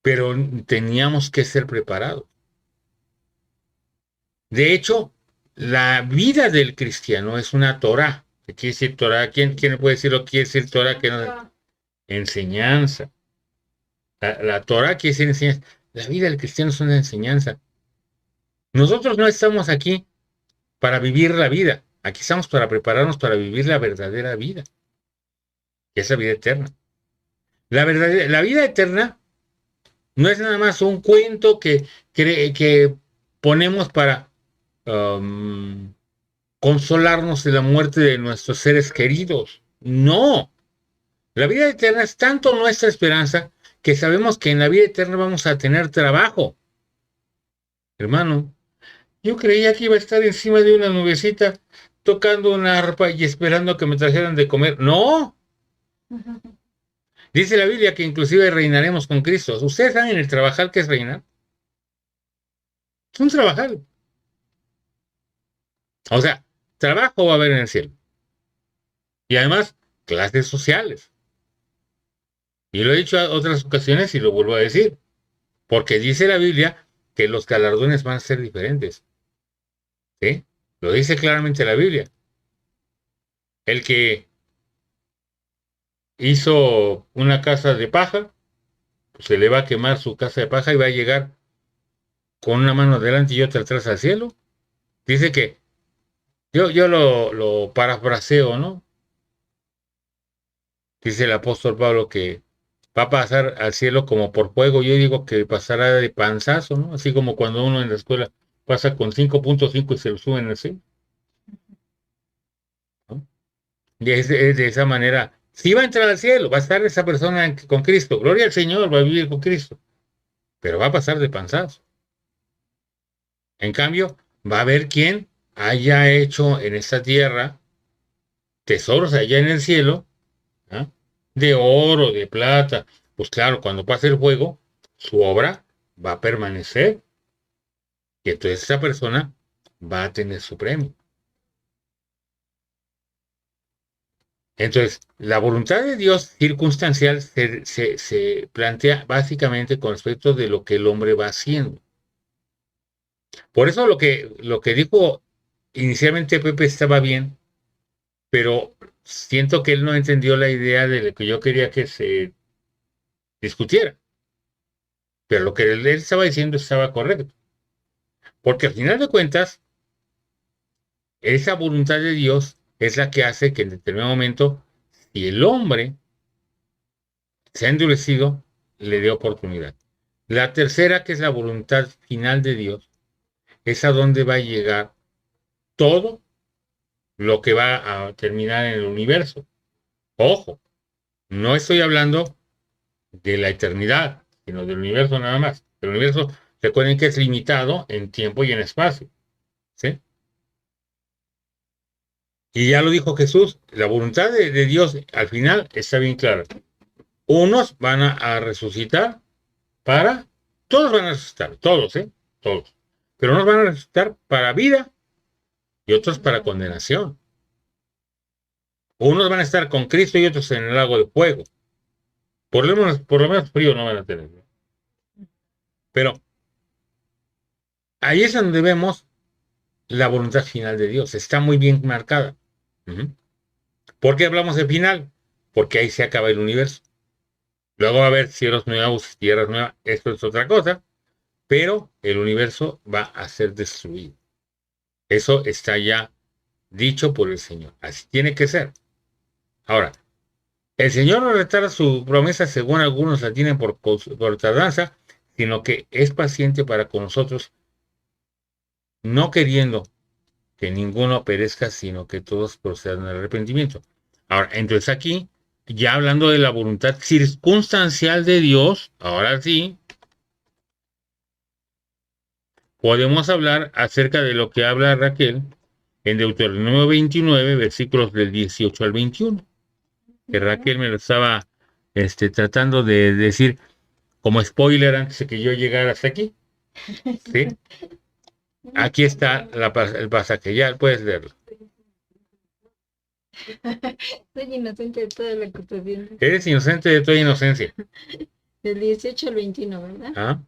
Pero teníamos que ser preparados. De hecho, la vida del cristiano es una Torah. ¿Qué quiere decir Torah? ¿Quién me puede decir lo que quiere decir Torah? Que no, enseñanza. La Torah quiere decir enseñanza. La vida del cristiano es una enseñanza. Nosotros no estamos aquí para vivir la vida. Aquí estamos para prepararnos para vivir la verdadera vida. Que es la vida eterna. La vida eterna no es nada más un cuento que ponemos para consolarnos de la muerte de nuestros seres queridos. No. La vida eterna es tanto nuestra esperanza que sabemos que en la vida eterna vamos a tener trabajo. Hermano, yo creía que iba a estar encima de una nubecita tocando una arpa y esperando que me trajeran de comer. No. Dice la Biblia que inclusive reinaremos con Cristo. ¿Ustedes saben el trabajar que es reinar? Es un trabajar. O sea, trabajo va a haber en el cielo. Y además, clases sociales. Y lo he dicho en otras ocasiones y lo vuelvo a decir. Porque dice la Biblia que los galardones van a ser diferentes. ¿Sí? Lo dice claramente la Biblia. El que hizo una casa de paja, pues se le va a quemar su casa de paja y va a llegar con una mano adelante y otra atrás al cielo. Dice que, yo lo parafraseo, ¿no? Dice el apóstol Pablo que va a pasar al cielo como por fuego. Yo digo que pasará de panzazo, ¿no? Así como cuando uno en la escuela pasa con 5.5 y se lo suben así. ¿No? Y es de esa manera. Sí va a entrar al cielo, va a estar esa persona con Cristo. Gloria al Señor, va a vivir con Cristo. Pero va a pasar de panzazo. En cambio, va a haber quien haya hecho en esta tierra tesoros allá en el cielo, ¿ah? De oro, de plata. Pues claro, cuando pase el fuego, su obra va a permanecer. Y entonces esa persona va a tener su premio. Entonces, la voluntad de Dios circunstancial se plantea básicamente con respecto de lo que el hombre va haciendo. Por eso lo que dijo inicialmente Pepe estaba bien, pero siento que él no entendió la idea de lo que yo quería que se discutiera. Pero lo que él estaba diciendo estaba correcto. Porque al final de cuentas, esa voluntad de Dios es la que hace que en determinado momento, si el hombre se ha endurecido, le dé oportunidad. La tercera, que es la voluntad final de Dios, es a donde va a llegar todo lo que va a terminar en el universo. Ojo, no estoy hablando de la eternidad, sino del universo nada más. El universo, recuerden que es limitado en tiempo y en espacio. ¿Sí? Y ya lo dijo Jesús, la voluntad de Dios al final está bien clara. Unos van a resucitar todos van a resucitar, todos, todos. Pero unos van a resucitar para vida y otros para condenación. Unos van a estar con Cristo y otros en el lago de fuego. Por lo menos frío no van a tener. Pero ahí es donde vemos la voluntad final de Dios. Está muy bien marcada. ¿Por qué hablamos de final? Porque ahí se acaba el universo. Luego va a haber cielos nuevos, tierras nuevas. Esto es otra cosa. Pero el universo va a ser destruido. Eso está ya dicho por el Señor. Así tiene que ser. Ahora, el Señor no retarda su promesa según algunos la tienen por tardanza, sino que es paciente para con nosotros, no queriendo que ninguno perezca, sino que todos procedan al arrepentimiento. Ahora, entonces aquí, ya hablando de la voluntad circunstancial de Dios, ahora sí, podemos hablar acerca de lo que habla Raquel en Deuteronomio 29, versículos del 18 al 21. Que Raquel me lo estaba tratando de decir como spoiler antes de que yo llegara hasta aquí. ¿Sí? Aquí está el pasaje, ya puedes leerlo. Soy inocente de toda la acusación. Eres inocente de toda inocencia. Del 18 al 21, ¿verdad? ¿Ah?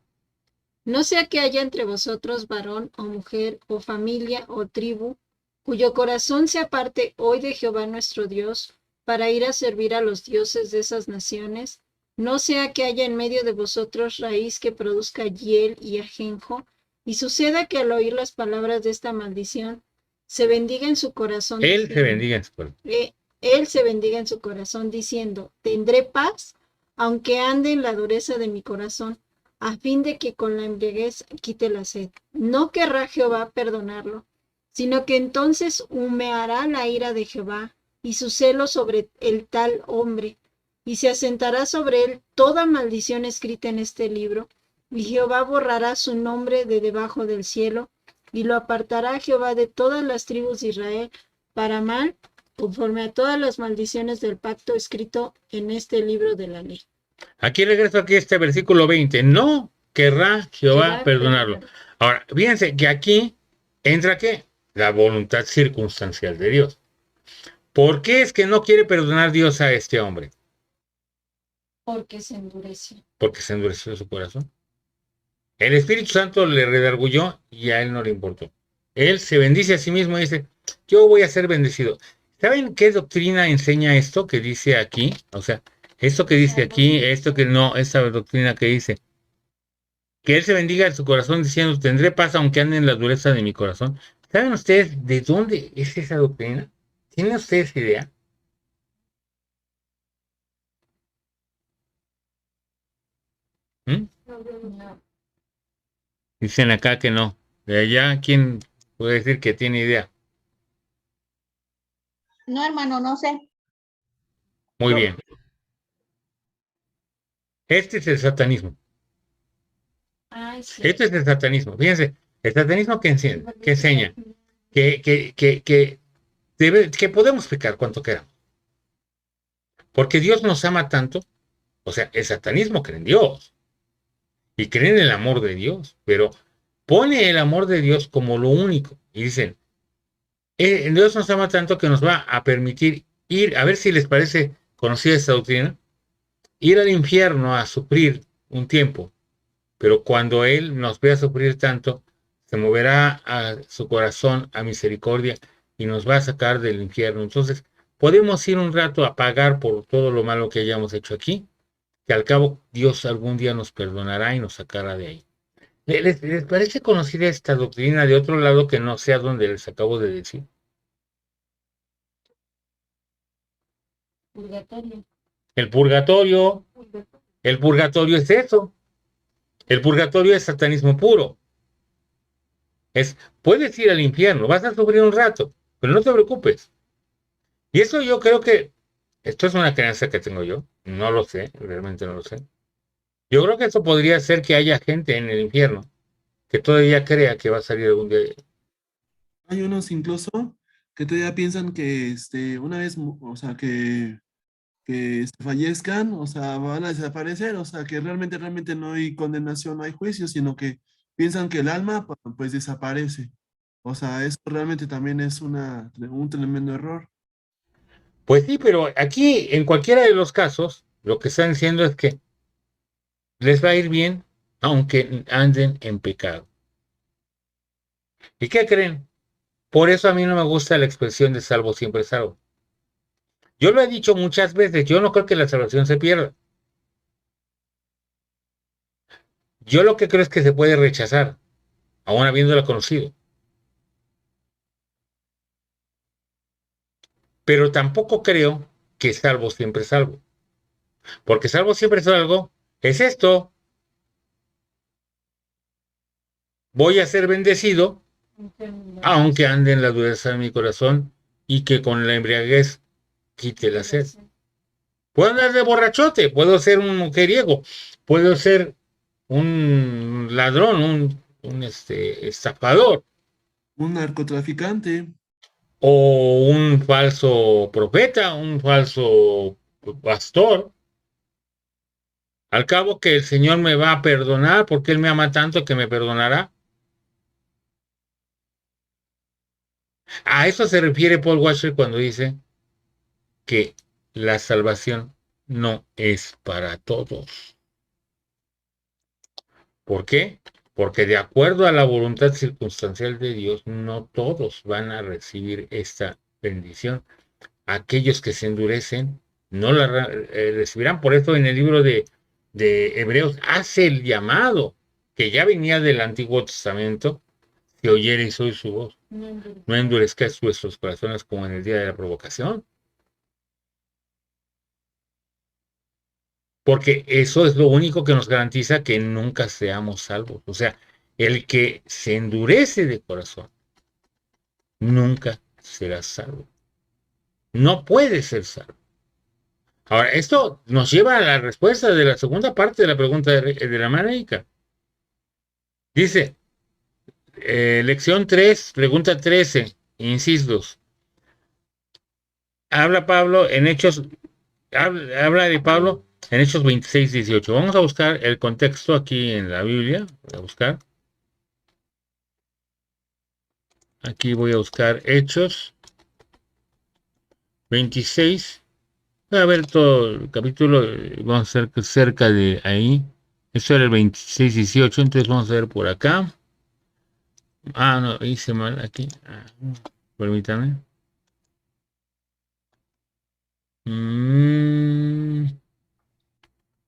No sea que haya entre vosotros varón o mujer o familia o tribu, cuyo corazón se aparte hoy de Jehová nuestro Dios, para ir a servir a los dioses de esas naciones. No sea que haya en medio de vosotros raíz que produzca hiel y ajenjo, y suceda que al oír las palabras de esta maldición, se bendiga en su corazón. Él se bendiga en su corazón. Él se bendiga en su corazón, diciendo, tendré paz, aunque ande en la dureza de mi corazón, a fin de que con la embriaguez quite la sed. No querrá Jehová perdonarlo, sino que entonces humeará la ira de Jehová y su celo sobre el tal hombre, y se asentará sobre él toda maldición escrita en este libro, y Jehová borrará su nombre de debajo del cielo, y lo apartará Jehová de todas las tribus de Israel para mal, conforme a todas las maldiciones del pacto escrito en este libro de la ley. Aquí regreso aquí a este versículo 20. No querrá Jehová perdonarlo. Ahora, fíjense que aquí entra ¿qué? La voluntad circunstancial de Dios. ¿Por qué es que no quiere perdonar Dios a este hombre? Porque se endureció. Porque se endureció su corazón. El Espíritu Santo le redargulló y a él no le importó. Él se bendice a sí mismo y dice, yo voy a ser bendecido. ¿Saben qué doctrina enseña esto que dice aquí? O sea, esto que dice aquí, esto que no, esa doctrina que dice, que él se bendiga en su corazón diciendo, tendré paz aunque ande en la dureza de mi corazón. ¿Saben ustedes de dónde es esa doctrina? ¿Tienen ustedes idea? No. Dicen acá que no. De allá, ¿quién puede decir que tiene idea? No, hermano, no sé. Muy bien. Este es el satanismo. Ay, sí. Este es el satanismo. Fíjense, el satanismo que enseña que podemos pecar cuanto queramos. Porque Dios nos ama tanto. O sea, el satanismo cree en Dios. Y cree en el amor de Dios. Pero pone el amor de Dios como lo único. Y dicen, Dios nos ama tanto que nos va a permitir ir, a ver si les parece conocida esta doctrina, ir al infierno a sufrir un tiempo. Pero cuando Él nos vea sufrir tanto, se moverá a su corazón a misericordia y nos va a sacar del infierno. Entonces, podemos ir un rato a pagar por todo lo malo que hayamos hecho aquí, que al cabo Dios algún día nos perdonará y nos sacará de ahí. ¿Les parece conocida esta doctrina de otro lado que no sea donde les acabo de decir? Purgatorio. El purgatorio es eso. El purgatorio es satanismo puro. Puedes ir al infierno, vas a sufrir un rato, pero no te preocupes. Y eso yo creo que, esto es una creencia que tengo yo, no lo sé, realmente no lo sé. Yo creo que eso podría ser que haya gente en el infierno que todavía crea que va a salir algún día. Hay unos incluso que todavía piensan que una vez, o sea, que fallezcan, o sea, van a desaparecer, o sea, que realmente no hay condenación, no hay juicio, sino que piensan que el alma pues desaparece. O sea, eso realmente también es un tremendo error. Pues sí, pero aquí, en cualquiera de los casos, lo que están diciendo es que les va a ir bien aunque anden en pecado. ¿Y qué creen? Por eso a mí no me gusta la expresión de salvo siempre salvo. Yo lo he dicho muchas veces, yo no creo que la salvación se pierda. Yo lo que creo es que se puede rechazar, aún habiéndola conocido. Pero tampoco creo que salvo siempre salvo. Porque salvo siempre salvo es esto. Voy a ser bendecido, aunque ande en la dureza de mi corazón y que con la embriaguez quite la sed. Puedo andar de borrachote, puedo ser un mujeriego, puedo ser un ladrón, un estafador, Un narcotraficante. o un falso profeta, un falso pastor. Al cabo que el Señor me va a perdonar porque Él me ama tanto que me perdonará. A eso se refiere Paul Washer cuando dice que la salvación no es para todos. ¿Por qué? Porque de acuerdo a la voluntad circunstancial de Dios, no todos van a recibir esta bendición. Aquellos que se endurecen no la recibirán. Por eso en el libro de Hebreos hace el llamado que ya venía del Antiguo Testamento, que oyereis hoy su voz. No endurezcáis vuestros corazones como en el día de la provocación. Porque eso es lo único que nos garantiza que nunca seamos salvos. O sea, el que se endurece de corazón nunca será salvo. No puede ser salvo. Ahora, esto nos lleva a la respuesta de la segunda parte de la pregunta de la América. Dice, lección 3, pregunta 13, incisos. Habla Pablo en Hechos, habla de Pablo en Hechos 26, 18. Vamos a buscar el contexto aquí en la Biblia. Voy a buscar. Aquí voy a buscar Hechos 26. Voy a ver todo el capítulo. Vamos a ver cerca de ahí. Esto era el 26, 18. Entonces vamos a ver por acá. Ah, no, hice mal aquí. Permítame.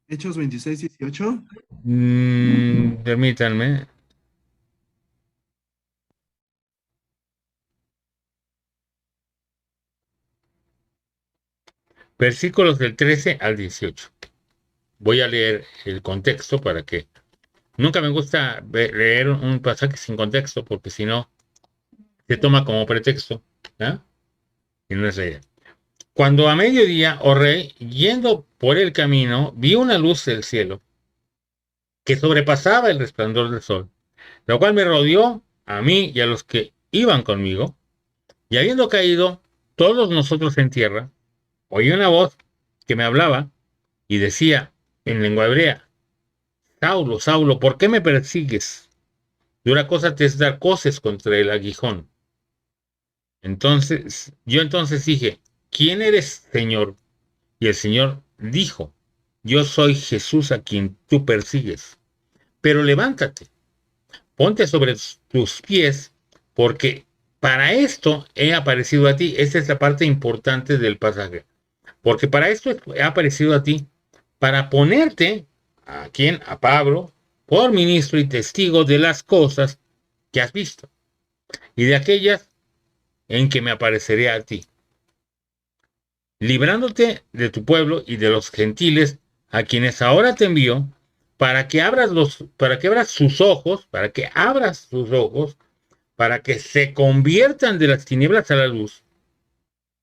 Hechos 26, 18. Permítanme. Versículos del 13 al 18. Voy a leer el contexto para que... Nunca me gusta leer un pasaje sin contexto porque si no, se toma como pretexto. ¿Ah? Y no es la idea. Cuando a mediodía, oh rey, yendo por el camino, vi una luz del cielo que sobrepasaba el resplandor del sol, lo cual me rodeó a mí y a los que iban conmigo, y habiendo caído todos nosotros en tierra, oí una voz que me hablaba y decía en lengua hebrea, Saulo, Saulo, ¿por qué me persigues? Dura cosa te es dar coces contra el aguijón. Yo entonces dije, ¿quién eres, Señor? Y el Señor dijo, yo soy Jesús a quien tú persigues. Pero levántate, ponte sobre tus pies, porque para esto he aparecido a ti. Esta es la parte importante del pasaje. Porque para esto he aparecido a ti, para ponerte, ¿a quién? A Pablo, por ministro y testigo de las cosas que has visto, y de aquellas en que me apareceré a ti, librándote de tu pueblo y de los gentiles, a quienes ahora te envío, para que abras sus ojos, para que se conviertan de las tinieblas a la luz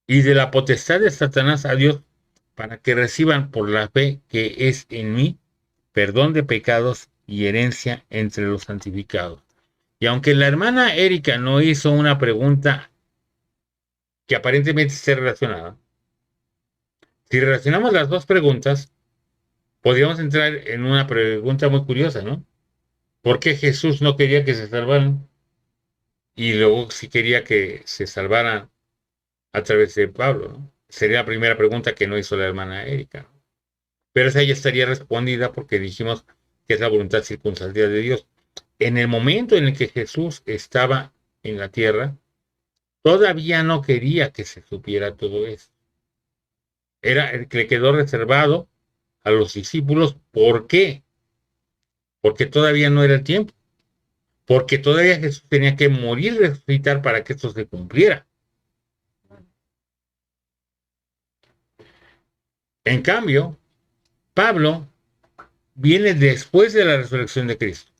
y de la potestad de Satanás a Dios, para que reciban por la fe que es en mí perdón de pecados y herencia entre los santificados. Y aunque la hermana Erika no hizo una pregunta que aparentemente se relacionaban. Si relacionamos las dos preguntas, podríamos entrar en una pregunta muy curiosa, ¿no? ¿Por qué Jesús no quería que se salvaran? Y luego sí quería que se salvaran a través de Pablo, ¿no? Sería la primera pregunta que no hizo la hermana Erika, ¿no? Pero esa ya estaría respondida porque dijimos que es la voluntad circunstancial de Dios. En el momento en el que Jesús estaba en la tierra, todavía no quería que se supiera todo esto. Le quedó reservado a los discípulos. ¿Por qué? Porque todavía no era el tiempo. Porque todavía Jesús tenía que morir y resucitar para que esto se cumpliera. En cambio, Pablo viene después de la resurrección de Cristo,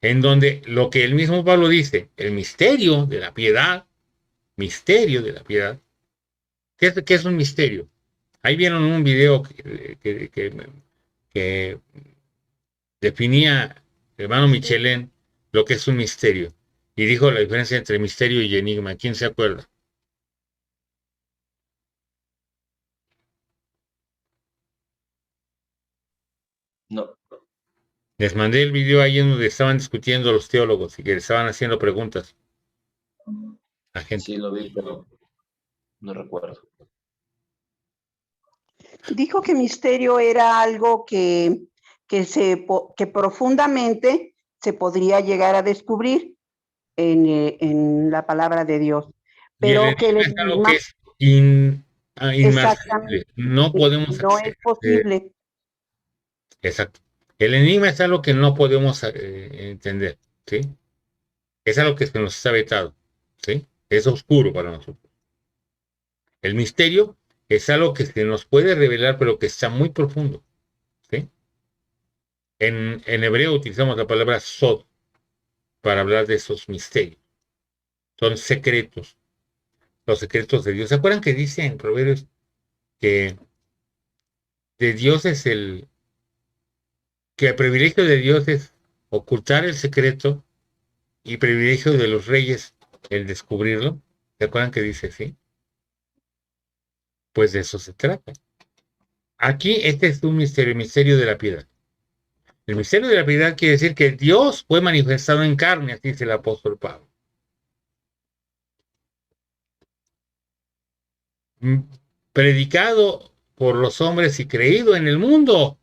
en donde lo que el mismo Pablo dice, el misterio de la piedad, ¿qué es un misterio? Ahí vieron un video que definía el hermano Michelén lo que es un misterio, y dijo la diferencia entre misterio y enigma. ¿Quién se acuerda? No, Les mandé el video ahí en donde estaban discutiendo los teólogos y que estaban haciendo preguntas a gente. sí lo vi, pero no recuerdo. Dijo que misterio era algo que profundamente se podría llegar a descubrir en la palabra de Dios. Pero Y que el es algo enigma, que es inmarcesible. exactamente, No podemos no es posible. Exacto. El enigma es algo que no podemos entender, ¿sí? Es algo que se nos está vetado, ¿sí? Es oscuro para nosotros. El misterio es algo que se nos puede revelar, pero que está muy profundo, ¿sí? En hebreo utilizamos la palabra sod para hablar de esos misterios. Son secretos, los secretos de Dios. ¿Se acuerdan que dice en Proverbios que de Dios es que el privilegio de Dios es ocultar el secreto y privilegio de los reyes el descubrirlo? ¿Se acuerdan que dice así? Pues de eso se trata. Aquí este es un misterio, el misterio de la piedad. El misterio de la piedad quiere decir que Dios fue manifestado en carne, así dice el apóstol Pablo. Predicado por los hombres y creído en el mundo.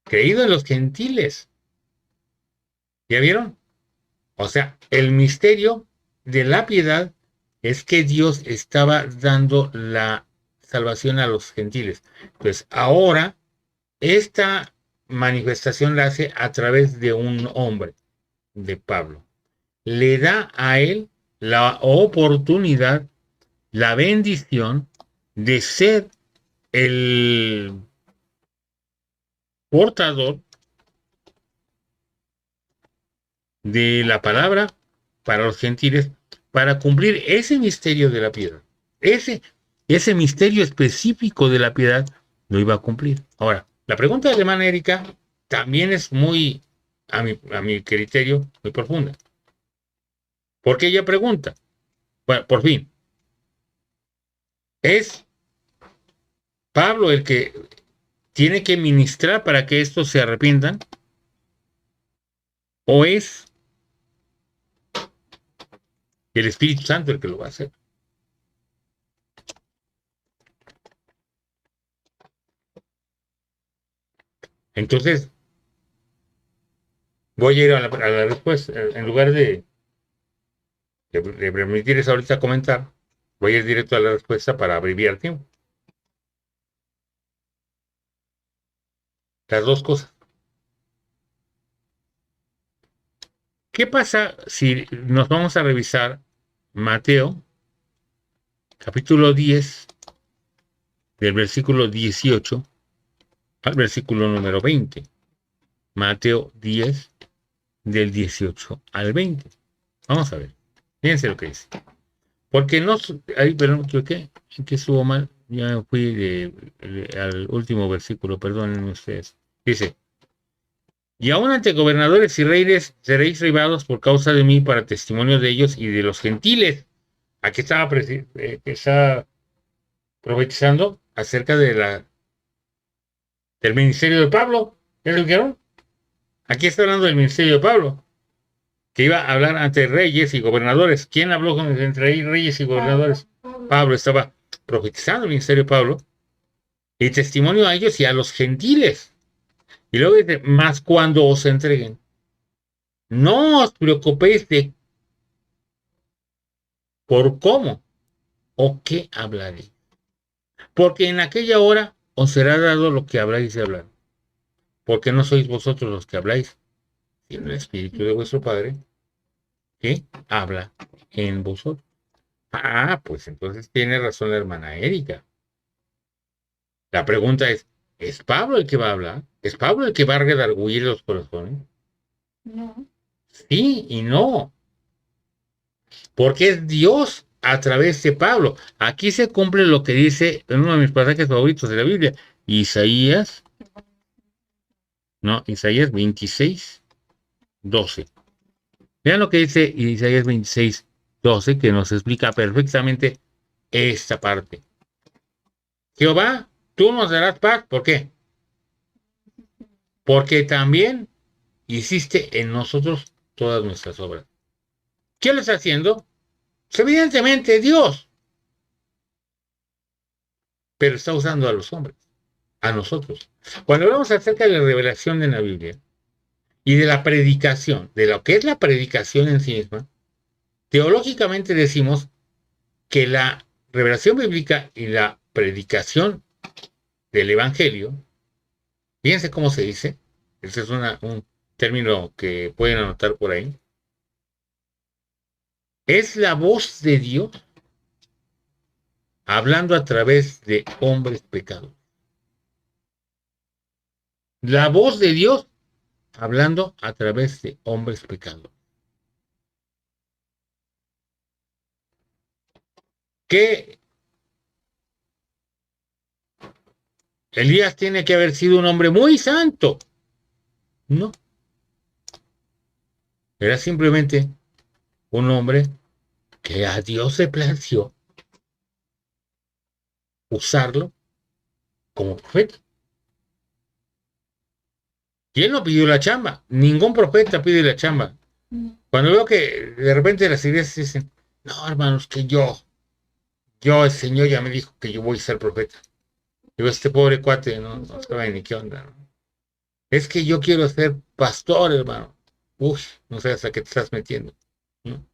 Creído en los gentiles. ¿Ya vieron? O sea, el misterio de la piedad es que Dios estaba dando la salvación a los gentiles. Entonces, ahora, esta manifestación la hace a través de un hombre, de Pablo. Le da a él la oportunidad, la bendición de ser el portador de la palabra para los gentiles, para cumplir ese misterio de la piedad. Ese misterio específico de la piedad lo iba a cumplir. Ahora, la pregunta de la hermana Erika también es muy, a mi criterio, muy profunda. Porque ella pregunta, bueno, por fin, ¿es Pablo el que tiene que ministrar para que estos se arrepientan? ¿O es el Espíritu Santo el que lo va a hacer? Entonces, voy a ir a la respuesta. En lugar de permitirles ahorita comentar, voy a ir directo a la respuesta para abreviar tiempo. Las dos cosas. ¿Qué pasa si nos vamos a revisar Mateo, capítulo 10, del versículo 18 al versículo número 20? Mateo 10, del 18 al 20. Vamos a ver. Fíjense lo que dice. Porque no... Ahí, perdón, ¿qué? ¿En qué estuvo mal? Ya me fui al último versículo, perdonen ustedes. Dice, Y aún ante gobernadores y reyes seréis ribados por causa de mí para testimonio de ellos y de los gentiles. Aquí estaba profetizando acerca del ministerio de Pablo. ¿Ya lo dijeron? Aquí está hablando del ministerio de Pablo, que iba a hablar ante reyes y gobernadores. ¿Quién habló entre reyes y gobernadores? Pablo estaba profetizando el ministerio de Pablo y testimonio a ellos y a los gentiles. Y luego dice, más cuando os entreguen, no os preocupéis de por cómo o qué hablaréis, porque en aquella hora os será dado lo que habláis de hablar, porque no sois vosotros los que habláis, sino el Espíritu de vuestro Padre que habla en vosotros. Ah, pues entonces tiene razón la hermana Erika. La pregunta ¿es Pablo el que va a hablar? ¿Es Pablo el que va a redarguir los corazones? No. Sí y no. Porque es Dios a través de Pablo. Aquí se cumple lo que dice en uno de mis pasajes favoritos de la Biblia, Isaías 26, 12. Vean lo que dice Isaías 26, 12, que nos explica perfectamente esta parte. Jehová, tú nos darás paz. ¿Por qué? Porque también hiciste en nosotros todas nuestras obras. ¿Quién lo está haciendo? Pues evidentemente Dios. Pero está usando a los hombres, a nosotros. Cuando hablamos acerca de la revelación de la Biblia y de la predicación, de lo que es la predicación en sí misma, teológicamente decimos que la revelación bíblica y la predicación del Evangelio, fíjense cómo se dice, ese es un término que pueden anotar por ahí, es la voz de Dios hablando a través de hombres pecados. La voz de Dios hablando a través de hombres pecados. Que Elías tiene que haber sido un hombre muy santo. No. Era simplemente un hombre que a Dios le plació usarlo como profeta. ¿Quién no pidió la chamba? Ningún profeta pide la chamba. Cuando veo que de repente las iglesias dicen, no, hermanos, que yo, el Señor ya me dijo que yo voy a ser profeta. Digo, este pobre cuate no sabe ni qué onda, ¿no? Es que yo quiero ser pastor, hermano. Uy, no sé hasta qué te estás metiendo, ¿no?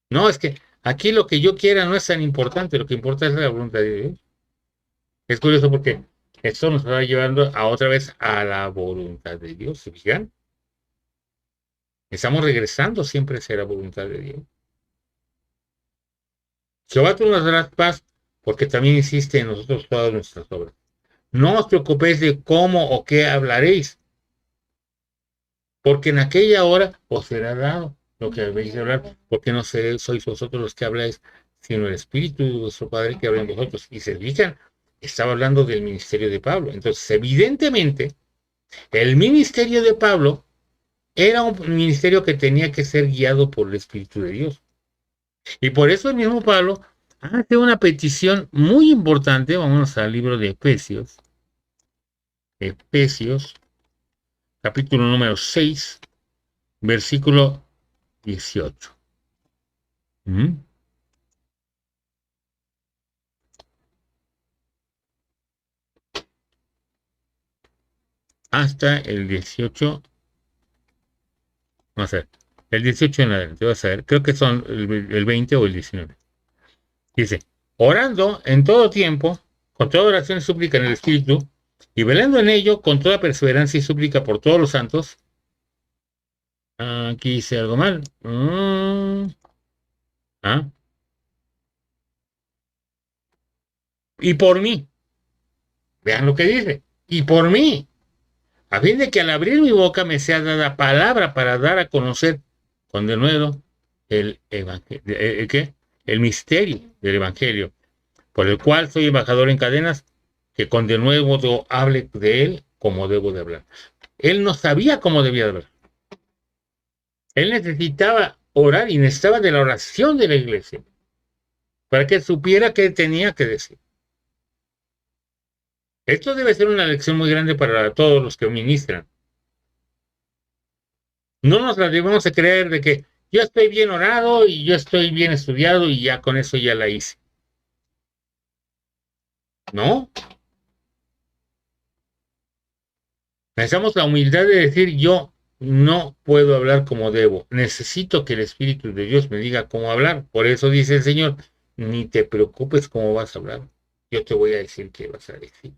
No, es que aquí lo que yo quiera no es tan importante, lo que importa es la voluntad de Dios. Es curioso porque esto nos va llevando a otra vez a la voluntad de Dios, ¿se fijan? Estamos regresando siempre hacia la voluntad de Dios. Jehová, tú nos darás paz, porque también hiciste en nosotros todas nuestras obras. No os preocupéis de cómo o qué hablaréis, porque en aquella hora os será dado lo que habéis de hablar, porque no sois vosotros los que habláis, sino el Espíritu de vuestro Padre que habla en vosotros. Y se fijan, estaba hablando del ministerio de Pablo. Entonces, evidentemente, el ministerio de Pablo era un ministerio que tenía que ser guiado por el Espíritu de Dios. Y por eso el mismo Pablo hace una petición muy importante. Vamos al libro de Efesios. Efesios, capítulo número 6, versículo 18. Hasta el 18. Vamos a ver. El 18 en adelante. Vas a ver. Creo que son el 20 o el 19. Dice, orando en todo tiempo, con toda oración y súplica en el Espíritu, y velando en ello con toda perseverancia y súplica por todos los santos. Aquí hice algo mal. Y por mí. Vean lo que dice. Y por mí. A fin de que al abrir mi boca me sea dada palabra para dar a conocer con denuedo el evangelio. ¿Qué? El misterio del evangelio, por el cual soy embajador en cadenas, que con denuedo hable de él como debo de hablar. él no sabía cómo debía orar. Él necesitaba orar y necesitaba de la oración de la iglesia para que supiera qué tenía que decir. Esto debe ser una lección muy grande para todos los que ministran. No nos la debemos de creer de que yo estoy bien orado y yo estoy bien estudiado y ya con eso ya la hice. ¿No? Necesitamos la humildad de decir yo no puedo hablar como debo. Necesito que el Espíritu de Dios me diga cómo hablar. Por eso dice el Señor, ni te preocupes cómo vas a hablar. Yo te voy a decir qué vas a decir.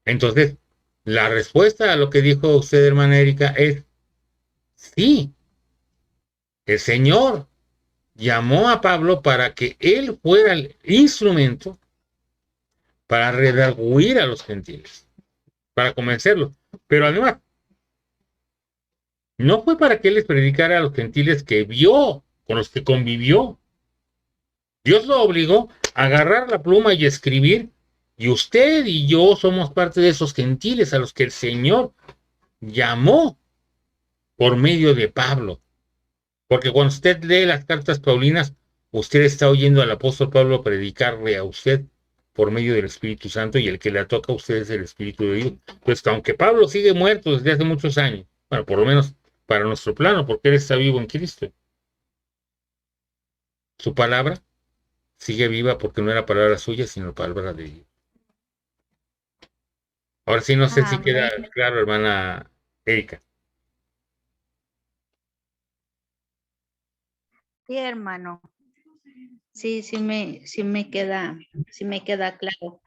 Entonces, la respuesta a lo que dijo usted, hermana Erika, es sí. El Señor llamó a Pablo para que él fuera el instrumento para redarguir a los gentiles, para convencerlos. Pero además, no fue para que él les predicara a los gentiles que vio, con los que convivió. Dios lo obligó a agarrar la pluma y escribir, y usted y yo somos parte de esos gentiles a los que el Señor llamó por medio de Pablo. Porque cuando usted lee las cartas paulinas, usted está oyendo al apóstol Pablo predicarle a usted por medio del Espíritu Santo, y el que le toca a usted es el Espíritu de Dios. Pues aunque Pablo sigue muerto desde hace muchos años, bueno, por lo menos para nuestro plano, porque él está vivo en Cristo, su palabra sigue viva porque no era palabra suya, sino palabra de Dios. Ahora sí, no sé si queda claro, hermana Erika. Sí, hermano. Sí, sí me queda claro.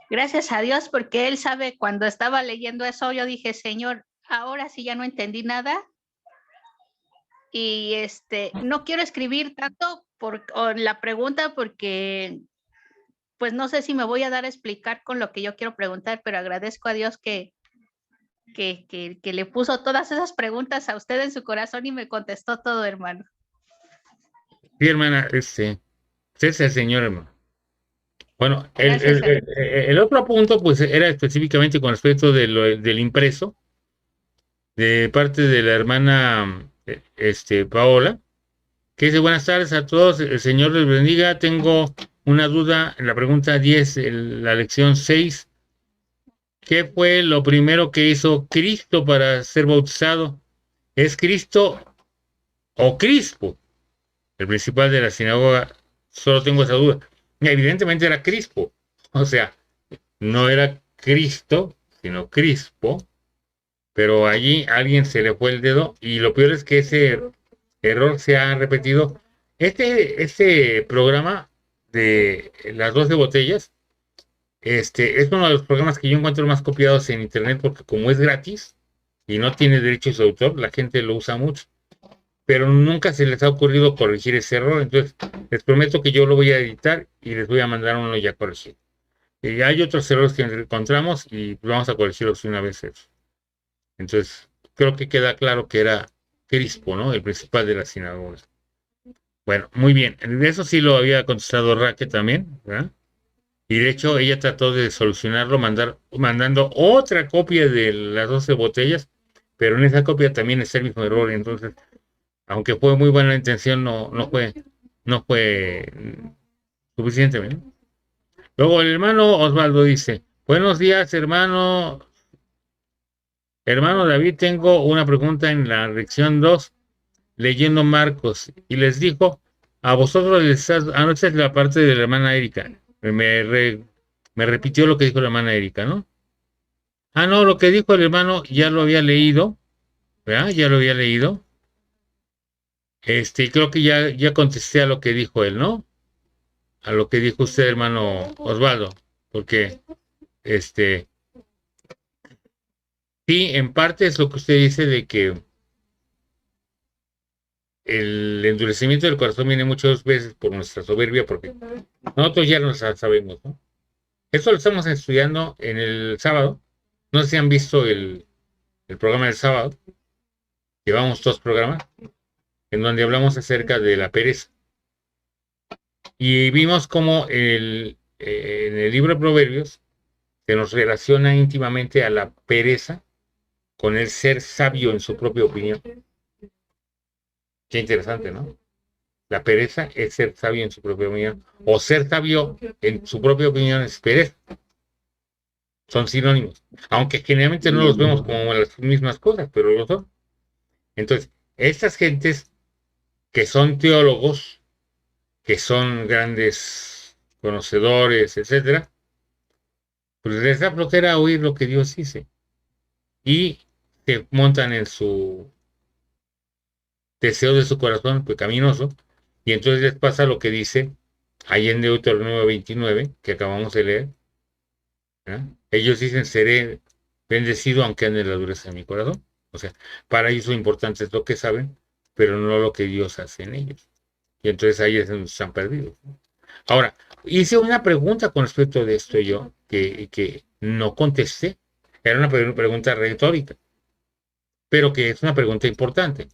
Gracias a Dios, porque Él sabe, cuando estaba leyendo eso, yo dije, Señor, ahora sí ya no entendí nada. Y no quiero escribir tanto por la pregunta, porque pues no sé si me voy a dar a explicar con lo que yo quiero preguntar, pero agradezco a Dios que le puso todas esas preguntas a usted en su corazón y me contestó todo, hermano. Sí, hermana, usted es el Señor, hermano. Bueno, Gracias, el otro punto, pues, era específicamente con respecto del impreso, de parte de la hermana Paola, que dice: buenas tardes a todos, el Señor les bendiga. Tengo una duda en la pregunta 10, la lección 6. ¿Qué fue lo primero que hizo Cristo para ser bautizado? ¿Es Cristo o Crispo, el principal de la sinagoga? Solo tengo esa duda. Evidentemente era Crispo, o sea, no era Cristo, sino Crispo, pero allí alguien se le fue el dedo, y lo peor es que ese error se ha repetido. Este programa de las 12 botellas, es uno de los programas que yo encuentro más copiados en internet, porque como es gratis y no tiene derechos de autor, la gente lo usa mucho. Pero nunca se les ha ocurrido corregir ese error. Entonces, les prometo que yo lo voy a editar y les voy a mandar uno ya corregido. Y hay otros errores que encontramos y vamos a corregirlos una vez eso. Entonces, creo que queda claro que era Crispo, ¿no? El principal de la sinagoga. Bueno, muy bien. Eso sí lo había contestado Raquel también, ¿verdad? Y de hecho, ella trató de solucionarlo mandando otra copia de las 12 botellas, pero en esa copia también está el mismo error. Entonces, aunque fue muy buena la intención, no fue suficiente, ¿no? Luego el hermano Osvaldo dice: buenos días, hermano David, tengo una pregunta en la lección 2, leyendo Marcos, y les dijo: a vosotros no, esta es la parte de la hermana Erika, me repitió lo que dijo la hermana Erika, ¿no? No, lo que dijo el hermano ya lo había leído, ¿verdad? Ya lo había leído. Creo que ya contesté a lo que dijo él, ¿no? A lo que dijo usted, hermano Osvaldo, porque sí, en parte es lo que usted dice, de que el endurecimiento del corazón viene muchas veces por nuestra soberbia, porque nosotros ya lo sabemos, ¿no? Esto lo estamos estudiando en el sábado. No sé si han visto el programa del sábado. Llevamos 2 programas en donde hablamos acerca de la pereza. Y vimos cómo el en el libro de Proverbios se nos relaciona íntimamente a la pereza con el ser sabio en su propia opinión. Qué interesante, ¿no? La pereza es ser sabio en su propia opinión, o ser sabio en su propia opinión es pereza. Son sinónimos, aunque generalmente no los vemos como las mismas cosas, pero lo son. Entonces, estas gentes que son teólogos, que son grandes conocedores, etcétera, pues les da flojera oír lo que Dios dice y se montan en su deseo de su corazón pecaminoso, y entonces les pasa lo que dice ahí en Deuteronomio 29, que acabamos de leer. Ellos dicen, seré bendecido aunque ande en la dureza de mi corazón. O sea, para ellos lo importante es lo que saben, pero no lo que Dios hace en ellos. Y entonces ahí es donde están perdidos. Ahora, hice una pregunta con respecto de esto yo, que no contesté. Era una pregunta retórica, pero que es una pregunta importante.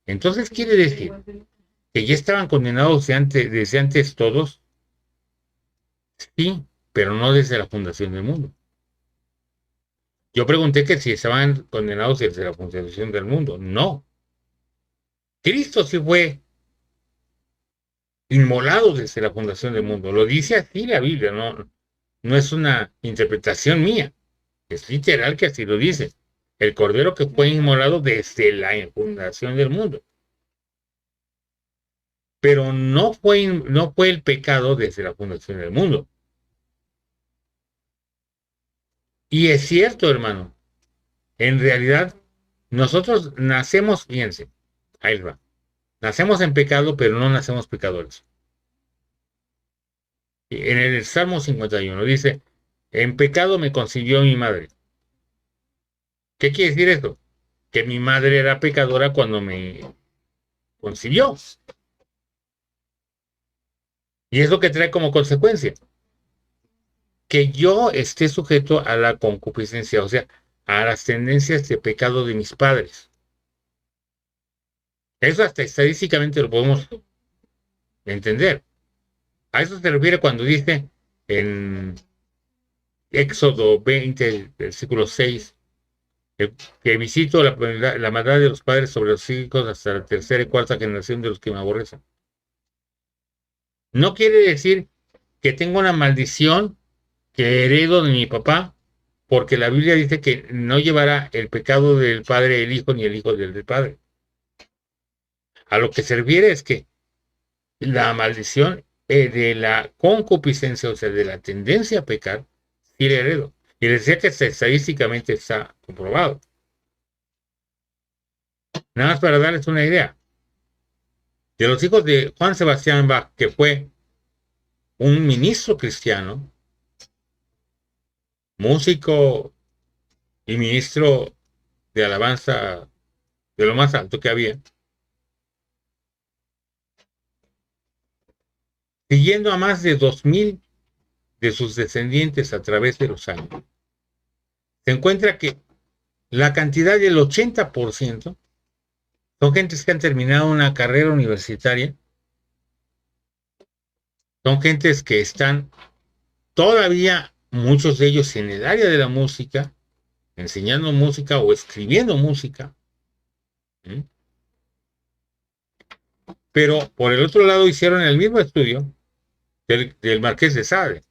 Entonces quiere decir que ya estaban condenados desde antes todos. Sí, pero no desde la fundación del mundo. Yo pregunté que si estaban condenados desde la fundación del mundo. No. Cristo sí fue inmolado desde la fundación del mundo. Lo dice así la Biblia, no es una interpretación mía. Es literal que así lo dice. El cordero que fue inmolado desde la fundación del mundo. Pero no fue el pecado desde la fundación del mundo. Y es cierto, hermano. En realidad, nosotros nacemos, fíjense, ahí va. Nacemos en pecado, pero no nacemos pecadores. En el Salmo 51 dice, en pecado me concibió mi madre. ¿Qué quiere decir esto? Que mi madre era pecadora cuando me concibió. Y es lo que trae como consecuencia que yo esté sujeto a la concupiscencia, o sea, a las tendencias de pecado de mis padres. Eso hasta estadísticamente lo podemos entender. A eso se refiere cuando dice en Éxodo 20, versículo 6, que visito la maldad de los padres sobre los hijos hasta la tercera y cuarta generación de los que me aborrecen. No quiere decir que tengo una maldición que heredo de mi papá, porque la Biblia dice que no llevará el pecado del padre el hijo, ni el hijo del padre. A lo que se refiere es que la maldición de la concupiscencia, o sea, de la tendencia a pecar, sí la heredo. Y les decía que estadísticamente está comprobado. Nada más para darles una idea. De los hijos de Juan Sebastián Bach, que fue un ministro cristiano, músico y ministro de alabanza de lo más alto que había, siguiendo a más de 2000 de sus descendientes a través de los años, se encuentra que la cantidad del 80% son gentes que han terminado una carrera universitaria, son gentes que están todavía, muchos de ellos en el área de la música, enseñando música o escribiendo música. Pero por el otro lado hicieron el mismo estudio del Marqués de Sade,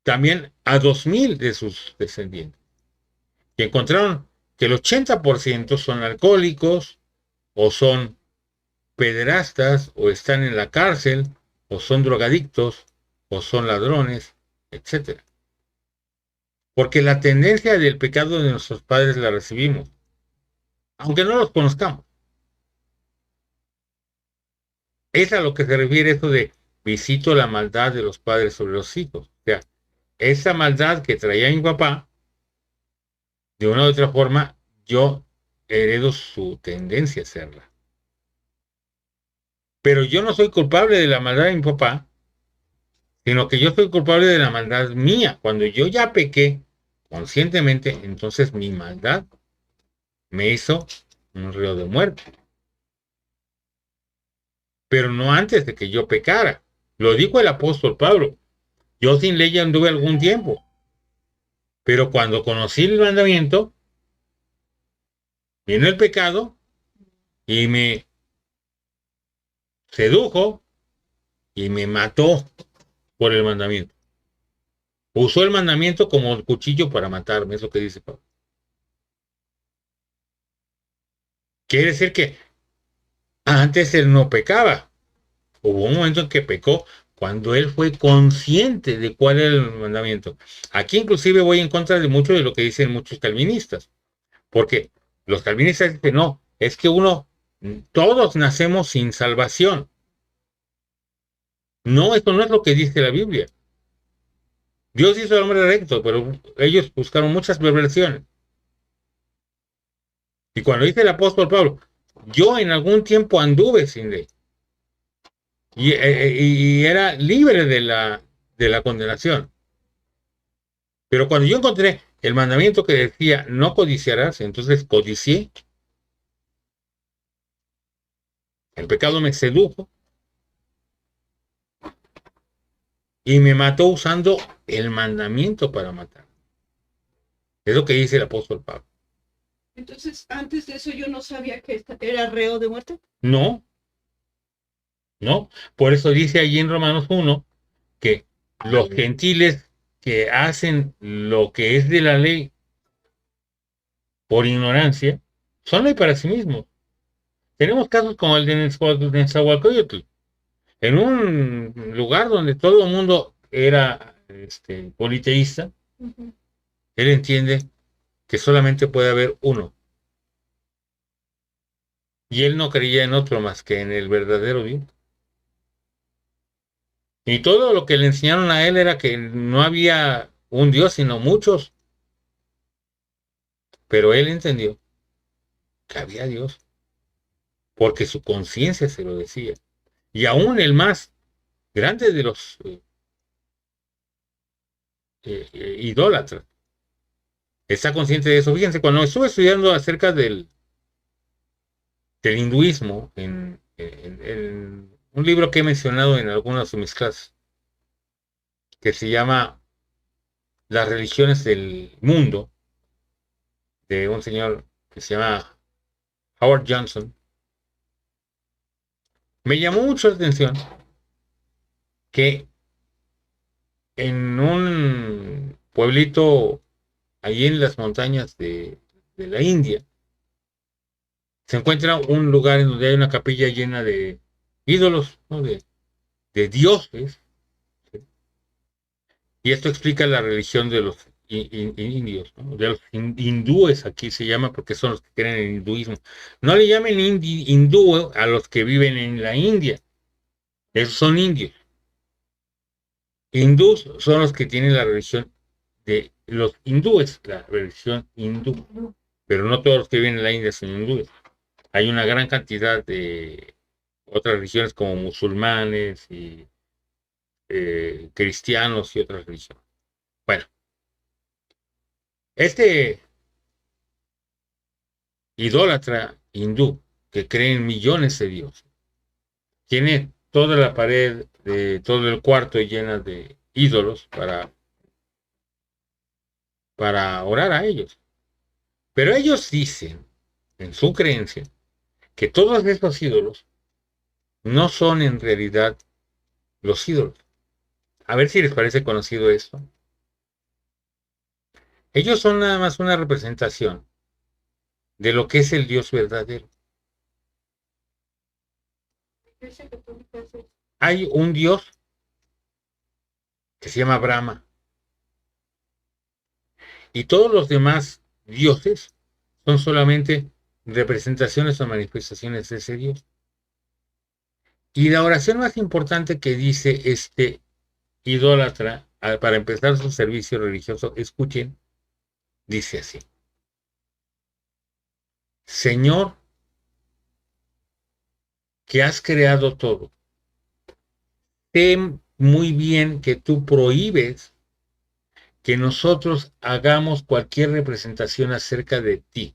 también a 2000 de sus descendientes, y encontraron que el 80% son alcohólicos, o son pederastas, o están en la cárcel, o son drogadictos, o son ladrones, etc. Porque la tendencia del pecado de nuestros padres la recibimos, aunque no los conozcamos. Es a lo que se refiere eso de visito la maldad de los padres sobre los hijos. O sea, esa maldad que traía mi papá, de una u otra forma, yo heredo su tendencia a hacerla. Pero yo no soy culpable de la maldad de mi papá, sino que yo soy culpable de la maldad mía. Cuando yo ya pequé conscientemente, entonces mi maldad me hizo un río de muerte. Pero no antes de que yo pecara. Lo dijo el apóstol Pablo. Yo sin ley anduve algún tiempo, pero cuando conocí el mandamiento, vino el pecado y me sedujo y me mató por el mandamiento. Usó el mandamiento como el cuchillo para matarme, es lo que dice Pablo. Quiere decir que antes él no pecaba. Hubo un momento en que pecó cuando él fue consciente de cuál era el mandamiento. Aquí inclusive voy en contra de mucho de lo que dicen muchos calvinistas, porque los calvinistas dicen, no, es que todos nacemos sin salvación. No, esto no es lo que dice la Biblia. Dios hizo al hombre recto, pero ellos buscaron muchas perversiones. Y cuando dice el apóstol Pablo, yo en algún tiempo anduve sin ley y era libre de la condenación. Pero cuando yo encontré el mandamiento que decía no codiciarás, entonces codicié, el pecado me sedujo y me mató usando el mandamiento para matar. Es lo que dice el apóstol Pablo. Entonces, antes de eso yo no sabía que era reo de muerte. No, no. Por eso dice allí en Romanos 1 que los gentiles que hacen lo que es de la ley por ignorancia son ley para sí mismos. Tenemos casos como el de Nezahualcóyotl, en un lugar donde todo el mundo era politeísta. Él entiende que solamente puede haber uno. Y él no creía en otro más que en el verdadero Dios. Y todo lo que le enseñaron a él era que no había un Dios, sino muchos. Pero él entendió que había Dios, porque su conciencia se lo decía. Y aún el más grande de los idólatras está consciente de eso. Fíjense, cuando estuve estudiando acerca del hinduismo, en un libro que he mencionado en algunas de mis clases, que se llama Las religiones del mundo, de un señor que se llama Howard Johnson, me llamó mucho la atención que en un pueblito allí en las montañas de la India, se encuentra un lugar en donde hay una capilla llena de ídolos, ¿no? De dioses, ¿sí? Y esto explica la religión de los indios, ¿no? De los hindúes aquí se llama porque son los que creen en el hinduismo. No le llamen hindú a los que viven en la India, esos son indios. Hindús son los que tienen la religión de los hindúes, la religión hindú, pero no todos los que viven en la India son hindúes. Hay una gran cantidad de otras religiones como musulmanes y cristianos y otras religiones. Bueno, este idólatra hindú que cree en millones de dioses tiene toda la pared de todo el cuarto llena de ídolos para orar a ellos. Pero ellos dicen, en su creencia, que todos estos ídolos no son en realidad los ídolos. A ver si les parece conocido esto. Ellos son nada más una representación de lo que es el Dios verdadero. Hay un Dios que se llama Brahma y todos los demás dioses son solamente representaciones o manifestaciones de ese Dios. Y la oración más importante que dice este idólatra para empezar su servicio religioso, escuchen, dice así: Señor, que has creado todo, sé muy bien que tú prohíbes que nosotros hagamos cualquier representación acerca de ti.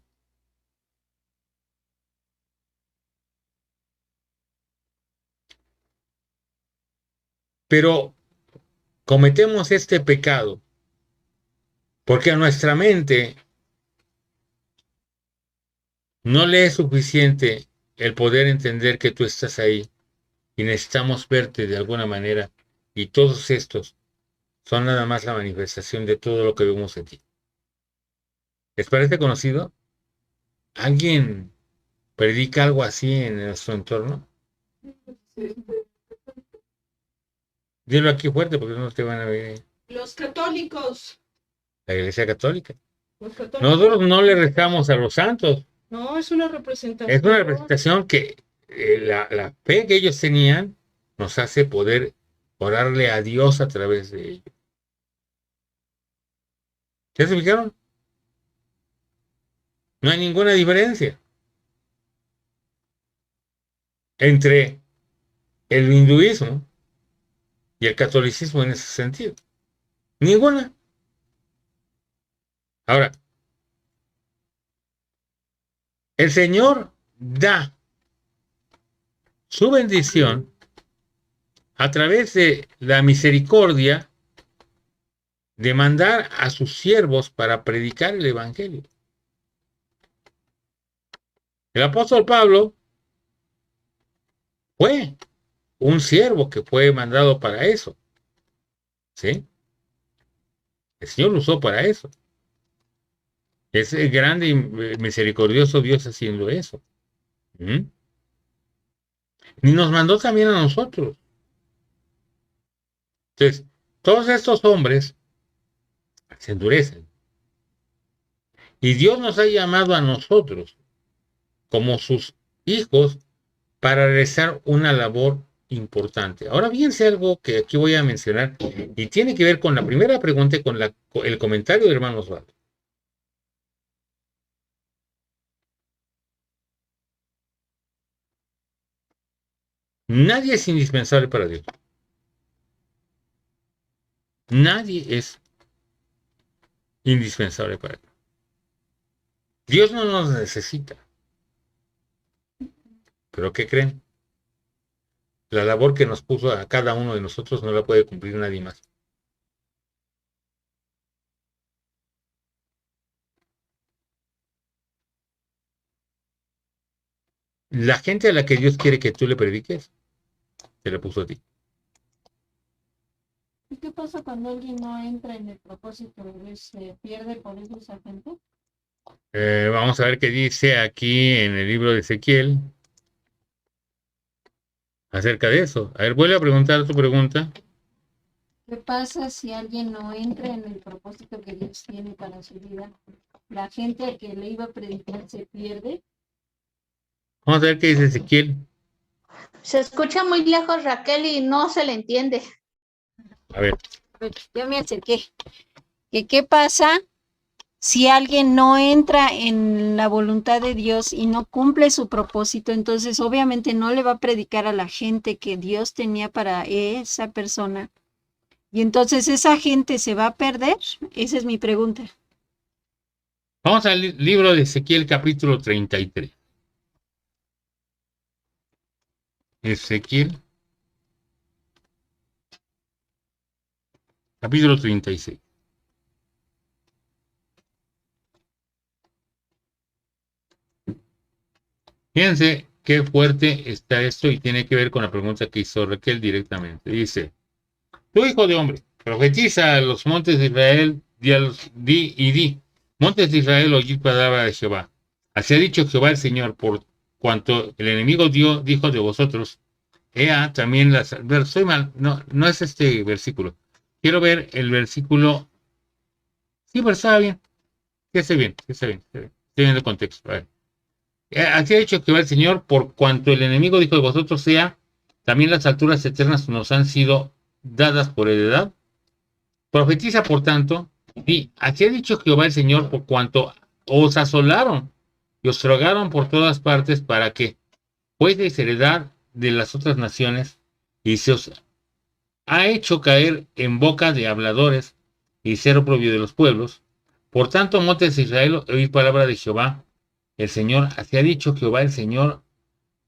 Pero cometemos este pecado porque a nuestra mente no le es suficiente el poder entender que tú estás ahí y necesitamos verte de alguna manera, y todos estos son nada más la manifestación de todo lo que vemos en ti. ¿Les parece conocido? ¿Alguien predica algo así en nuestro entorno? Dilo aquí fuerte porque no te van a ver. Los católicos. La Iglesia Católica. Los católicos. Nosotros no le rezamos a los santos. No, es una representación. Es una representación que la fe que ellos tenían nos hace poder orarle a Dios a través de ellos. ¿Ya se fijaron? No hay ninguna diferencia entre el hinduismo y el catolicismo en ese sentido. Ninguna. Ahora, el Señor da su bendición a través de la misericordia de mandar a sus siervos para predicar el Evangelio. El apóstol Pablo fue un siervo que fue mandado para eso. ¿Sí? El Señor lo usó para eso. Es el grande y misericordioso Dios haciendo eso. ¿Mm? Y nos mandó también a nosotros. Entonces, todos estos hombres se endurecen. Y Dios nos ha llamado a nosotros, como sus hijos, para realizar una labor importante. Ahora fíjense algo que aquí voy a mencionar y tiene que ver con la primera pregunta y con el comentario de hermano Osvaldo. Nadie es indispensable para Dios. Nadie es indispensable para Dios. Dios no nos necesita. ¿Pero qué creen? La labor que nos puso a cada uno de nosotros no la puede cumplir nadie más. La gente a la que Dios quiere que tú le prediques, te la puso a ti. ¿Y qué pasa cuando alguien no entra en el propósito? ¿Se pierde por eso esa gente? Vamos a ver qué dice aquí en el libro de Ezequiel acerca de eso. A ver, vuelve a preguntar tu pregunta. ¿Qué pasa si alguien no entra en el propósito que Dios tiene para su vida? ¿La gente a que le iba a predicar se pierde? Vamos a ver qué dice Ezequiel. Se escucha muy lejos, Raquel, y no se le entiende. A ver, Ya me acerqué. ¿Qué pasa si alguien no entra en la voluntad de Dios y no cumple su propósito? Entonces, obviamente, no le va a predicar a la gente que Dios tenía para esa persona. Y entonces, ¿esa gente se va a perder? Esa es mi pregunta. vamos al libro de Ezequiel capítulo 33. Ezequiel capítulo 36. Fíjense qué fuerte está esto y tiene que ver con la pregunta que hizo Raquel directamente. Dice, tú hijo de hombre, profetiza a los montes de Israel, di, montes de Israel, oíd palabra de Jehová. Así ha dicho Jehová el Señor, por cuanto el enemigo dijo de vosotros, ea también las... Soy mal, no es este versículo. Quiero ver el versículo... Sí, pero está bien. Que esté bien. Estoy viendo el contexto. A ver. Así ha dicho Jehová el Señor, por cuanto el enemigo dijo de vosotros, sea, también las alturas eternas nos han sido dadas por heredad. Profetiza, por tanto, y así ha dicho Jehová el Señor, por cuanto os asolaron y os rogaron por todas partes para que fueseis heredad de las otras naciones, y se os ha hecho caer en boca de habladores y ser oprobio de los pueblos. Por tanto, montes de Israel, oíd palabra de Jehová el Señor. Así ha dicho Jehová el Señor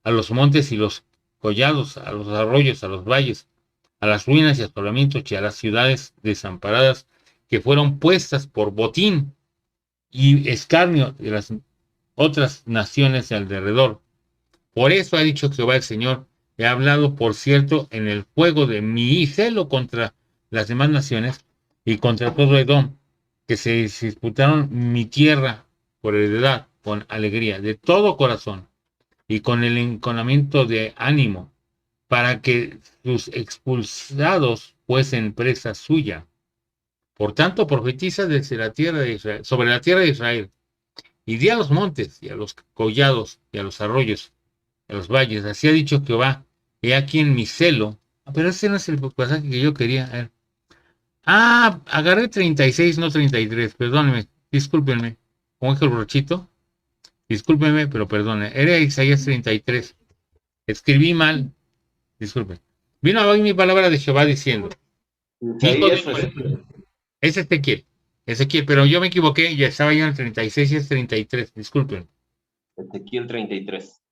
a los montes y los collados, a los arroyos, a los valles, a las ruinas y asolamientos y a las ciudades desamparadas que fueron puestas por botín y escarnio de las otras naciones de alrededor. Por eso ha dicho Jehová el Señor: he hablado, por cierto, en el fuego de mi celo contra las demás naciones y contra todo Edom, que se disputaron mi tierra por heredad, con alegría, de todo corazón y con el enconamiento de ánimo, para que sus expulsados fuesen presa suya. Por tanto, profetiza desde la tierra de Israel, sobre la tierra de Israel, y di a los montes, y a los collados, y a los arroyos, y a los valles. Así ha dicho Jehová: he aquí en mi celo. Pero ese no es el pasaje que yo quería. Agarré 36, no 33. Perdónenme, discúlpenme. Como dijo el brochito, discúlpenme, pero perdone. Era Isaías 33. Escribí mal. Disculpen. Vino a mi palabra de Jehová diciendo: hijo de hombre. Es Ezequiel, pero yo me equivoqué, ya estaba ya en el 36 y es 33, disculpen. Ezequiel 33.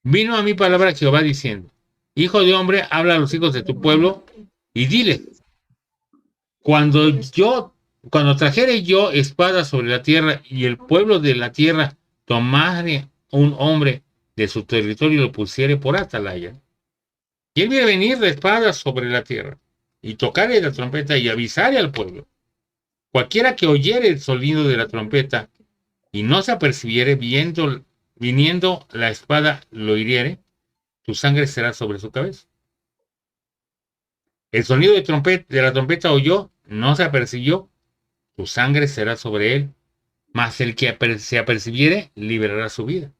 Vino a mi palabra Jehová diciendo: hijo de hombre, habla a los hijos de tu pueblo y dile: cuando trajere yo espada sobre la tierra y el pueblo de la tierra tomare un hombre de su territorio y lo pusiere por atalaya, y él viene a venir la espada sobre la tierra y tocare la trompeta y avisare al pueblo. Cualquiera que oyere el sonido de la trompeta y no se apercibiere, viniendo la espada lo hiriere, tu sangre será sobre su cabeza. El sonido de la trompeta oyó, no se apercibió, tu sangre será sobre él, mas el que se apercibiere librará su vida.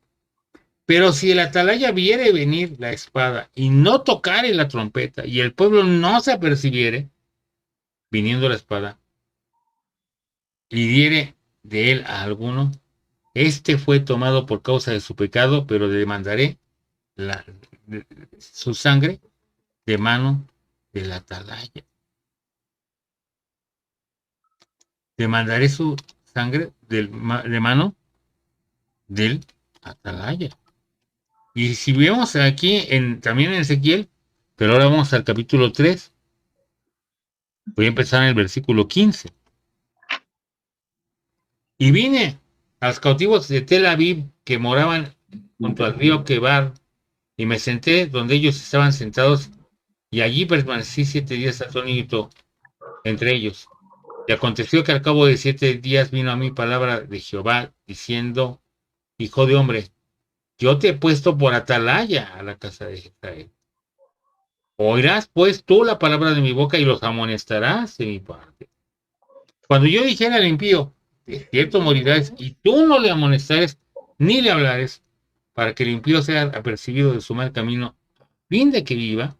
Pero si el atalaya viere venir la espada y no tocare la trompeta y el pueblo no se apercibiere, viniendo la espada, y diere de él a alguno, este fue tomado por causa de su pecado, pero demandaré su sangre de mano del atalaya. Demandaré su sangre de mano del atalaya. Y si vemos aquí también en Ezequiel, pero ahora vamos al capítulo 3. Voy a empezar en el versículo 15. Y vine a los cautivos de Tel Aviv que moraban junto al río Quebar, y me senté donde ellos estaban sentados, y allí permanecí 7 días atónito entre ellos. Y aconteció que al cabo de 7 días vino a mí palabra de Jehová, diciendo: hijo de hombre, yo te he puesto por atalaya a la casa de Israel. Oirás pues tú la palabra de mi boca y los amonestarás de mi parte. Cuando yo dijera al impío: de cierto morirás, y tú no le amonestares ni le hablares, para que el impío sea apercibido de su mal camino, a fin de que viva,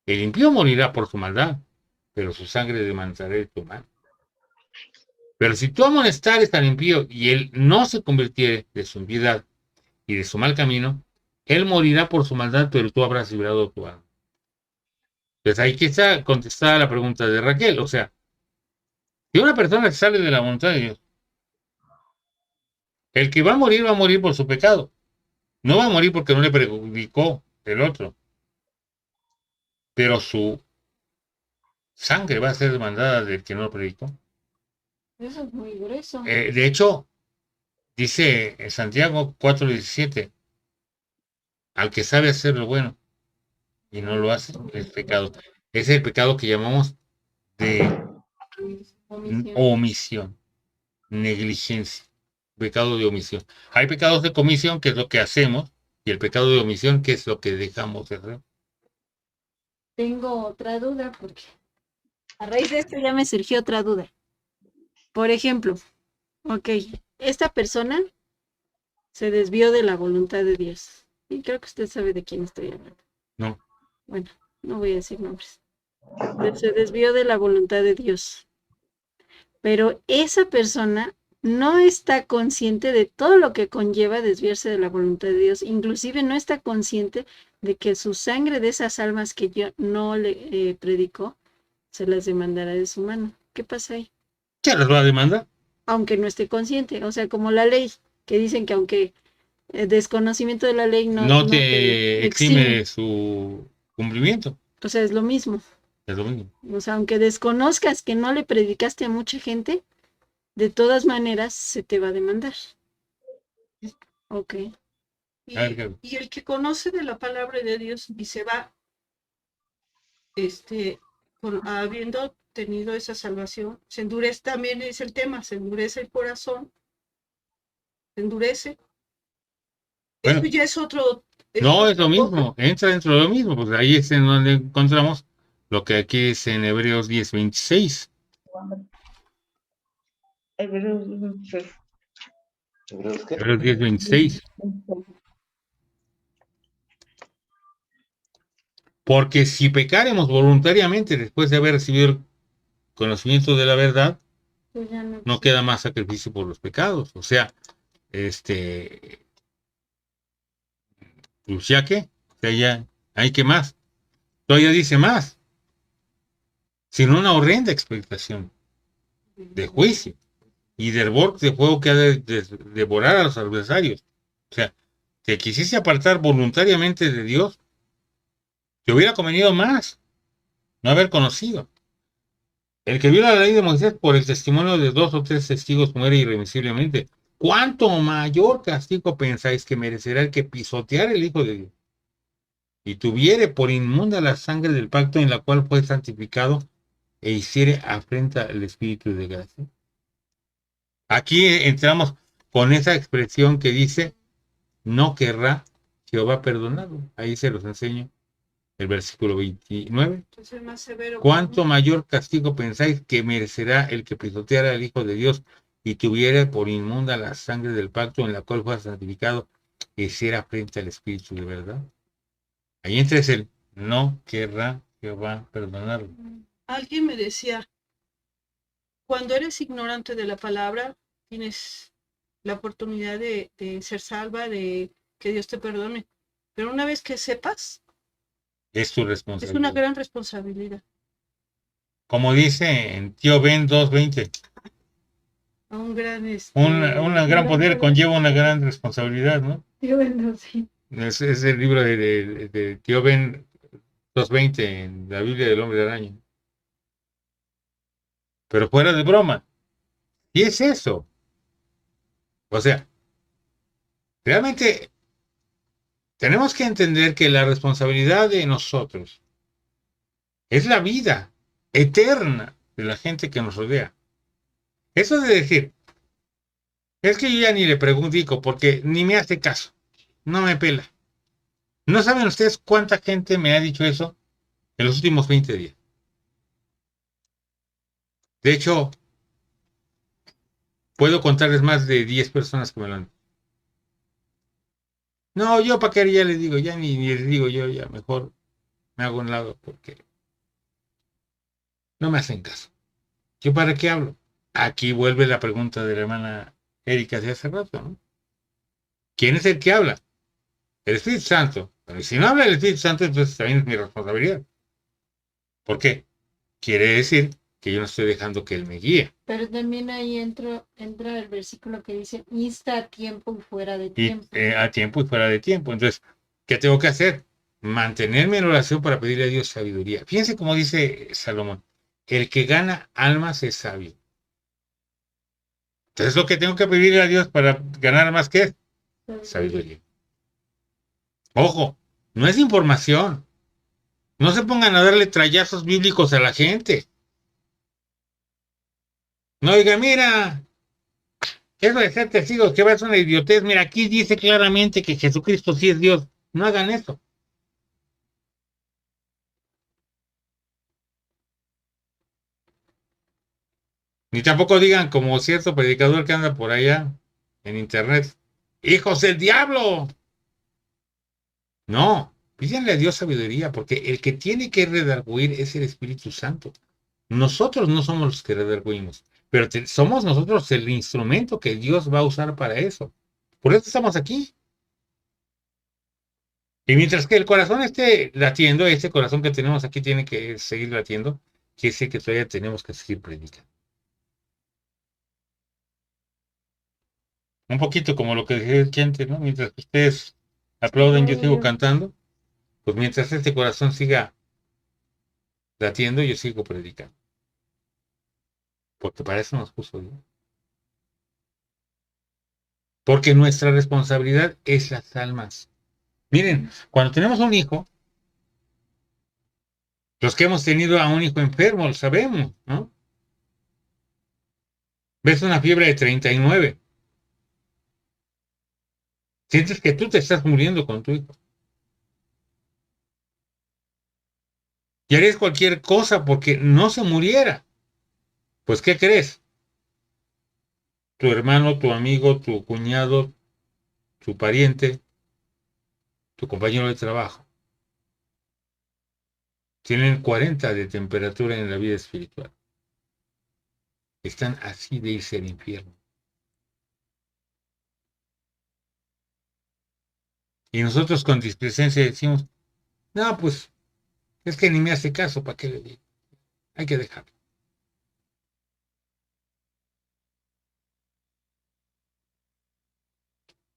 el impío morirá por su maldad, pero su sangre demandaré de tu mano. Pero si tú amonestares al impío y él no se convirtiere de su impiedad y de su mal camino, él morirá por su maldad, pero tú habrás librado tu alma. Entonces ahí está contestada la pregunta de Raquel. O sea, si una persona sale de la voluntad de Dios, el que va a morir por su pecado. No va a morir porque no le perjudicó el otro. Pero su sangre va a ser demandada del que no lo predicó. Eso es muy grueso. De hecho, dice en Santiago 4:17, al que sabe hacer lo bueno y no lo hace, es pecado. Es el pecado que llamamos de omisión, negligencia, pecado de omisión. Hay pecados de comisión, que es lo que hacemos, y el pecado de omisión, que es lo que dejamos de hacer. Tengo otra duda, porque a raíz de esto ya me surgió otra duda. Por ejemplo, esta persona se desvió de la voluntad de Dios. Y creo que usted sabe de quién estoy hablando. No. Bueno, no voy a decir nombres. Pero se desvió de la voluntad de Dios. Pero esa persona no está consciente de todo lo que conlleva desviarse de la voluntad de Dios. Inclusive no está consciente de que su sangre de esas almas que yo no le predicó, se las demandará de su mano. ¿Qué pasa ahí? ¿Ya las va a demandar? Aunque no esté consciente. O sea, como la ley, que dicen que aunque desconocimiento de la ley no te exime su cumplimiento. O sea, es lo mismo. Es lo mismo. O sea, aunque desconozcas que no le predicaste a mucha gente, de todas maneras se te va a demandar. Ok. A ver, Gaby. Y el que conoce de la palabra de Dios y se va, habiendo tenido esa salvación, se endurece, también es el tema, se endurece el corazón, se endurece. Bueno. Eso ya es otro. No, es lo otra cosa. mismo, entra dentro de lo mismo, pues ahí es en donde encontramos lo que aquí es en Hebreos 10:26. ¿Hebreos qué? Hebreos 10:26. Porque si pecaremos voluntariamente después de haber recibido el conocimiento de la verdad, Pues ya no. no queda más sacrificio por los pecados. O sea, pues ya que, o sea, ya hay que más. Todavía dice más, sino una horrenda expectación de juicio y del hervor de fuego que ha de devorar a los adversarios. O sea, que quisiese apartar voluntariamente de Dios, te hubiera convenido más no haber conocido. El que viola la ley de Moisés por el testimonio de 2 o 3 testigos muere irremisiblemente. ¿Cuánto mayor castigo pensáis que merecerá el que pisotear el Hijo de Dios y tuviere por inmunda la sangre del pacto en la cual fue santificado e hiciere afrenta al Espíritu de gracia? Aquí entramos con esa expresión que dice, no querrá Jehová perdonarlo. Ahí se los enseño, el versículo 29. Entonces, más severo. ¿Cuánto mayor castigo pensáis que merecerá el que pisoteara al Hijo de Dios y tuviera por inmunda la sangre del pacto en la cual fue santificado e hiciera frente al Espíritu de verdad? Ahí entra el no querrá Jehová perdonarlo. Alguien me decía, cuando eres ignorante de la palabra, tienes la oportunidad de ser salva, de que Dios te perdone. Pero una vez que sepas, Es tu es responsabilidad. una gran responsabilidad. Como dice en Tío Ben 2:20, Un gran, un gran poder conlleva una gran responsabilidad, ¿no? Yo bueno, sí. Es el libro de Tío Ben 2:20 en la Biblia del Hombre Araña. Pero fuera de broma, ¿y es eso? O sea, realmente tenemos que entender que la responsabilidad de nosotros es la vida eterna de la gente que nos rodea. Eso de decir, es que yo ya ni le pregunto porque ni me hace caso, no me pela. ¿No saben ustedes cuánta gente me ha dicho eso en los últimos 20 días? De hecho, puedo contarles más de 10 personas que me lo han dicho. No, yo para qué ya les digo, ya ni les digo yo, ya mejor me hago un lado porque no me hacen caso. ¿Yo para qué hablo? Aquí vuelve la pregunta de la hermana Erika de hace rato, ¿no? ¿Quién es el que habla? El Espíritu Santo. Pero si no habla el Espíritu Santo, entonces también es mi responsabilidad. ¿Por qué? Quiere decir que yo no estoy dejando que Él me guíe. Pero también ahí entra el versículo que dice, insta a tiempo y fuera de tiempo. A tiempo y fuera de tiempo. Entonces, ¿qué tengo que hacer? Mantenerme en oración para pedirle a Dios sabiduría. Fíjense cómo dice Salomón, el que gana almas es sabio. Entonces, lo que tengo que pedirle a Dios para ganar más que es sabiduría. Ojo, no es información. No se pongan a darle trayazos bíblicos a la gente. No diga, mira, eso de ser testigo que va a ser una idiotez. Mira, aquí dice claramente que Jesucristo sí es Dios. No hagan eso. Ni tampoco digan como cierto predicador que anda por allá en internet, hijos del diablo. No, pídanle a Dios sabiduría, porque el que tiene que redarguir es el Espíritu Santo. Nosotros no somos los que redarguimos, pero somos nosotros el instrumento que Dios va a usar para eso. Por eso estamos aquí. Y mientras que el corazón esté latiendo, ese corazón que tenemos aquí tiene que seguir latiendo, quiere decir que todavía tenemos que seguir predicando. Un poquito como lo que decía Chente, ¿no? Mientras que ustedes aplauden, yo sigo cantando. Pues mientras este corazón siga la atiendo y yo sigo predicando. Porque para eso nos puso Dios. Porque nuestra responsabilidad es las almas. Miren, cuando tenemos un hijo, los que hemos tenido a un hijo enfermo, lo sabemos, ¿no? Ves una fiebre de 39. Sientes que tú te estás muriendo con tu hijo. Y harías cualquier cosa porque no se muriera. Pues, ¿qué crees? Tu hermano, tu amigo, tu cuñado, tu pariente, tu compañero de trabajo, tienen 40 de temperatura en la vida espiritual. Están así de irse al infierno. Y nosotros con displicencia decimos, no, pues, es que ni me hace caso, ¿para qué le digo? Hay que dejarlo.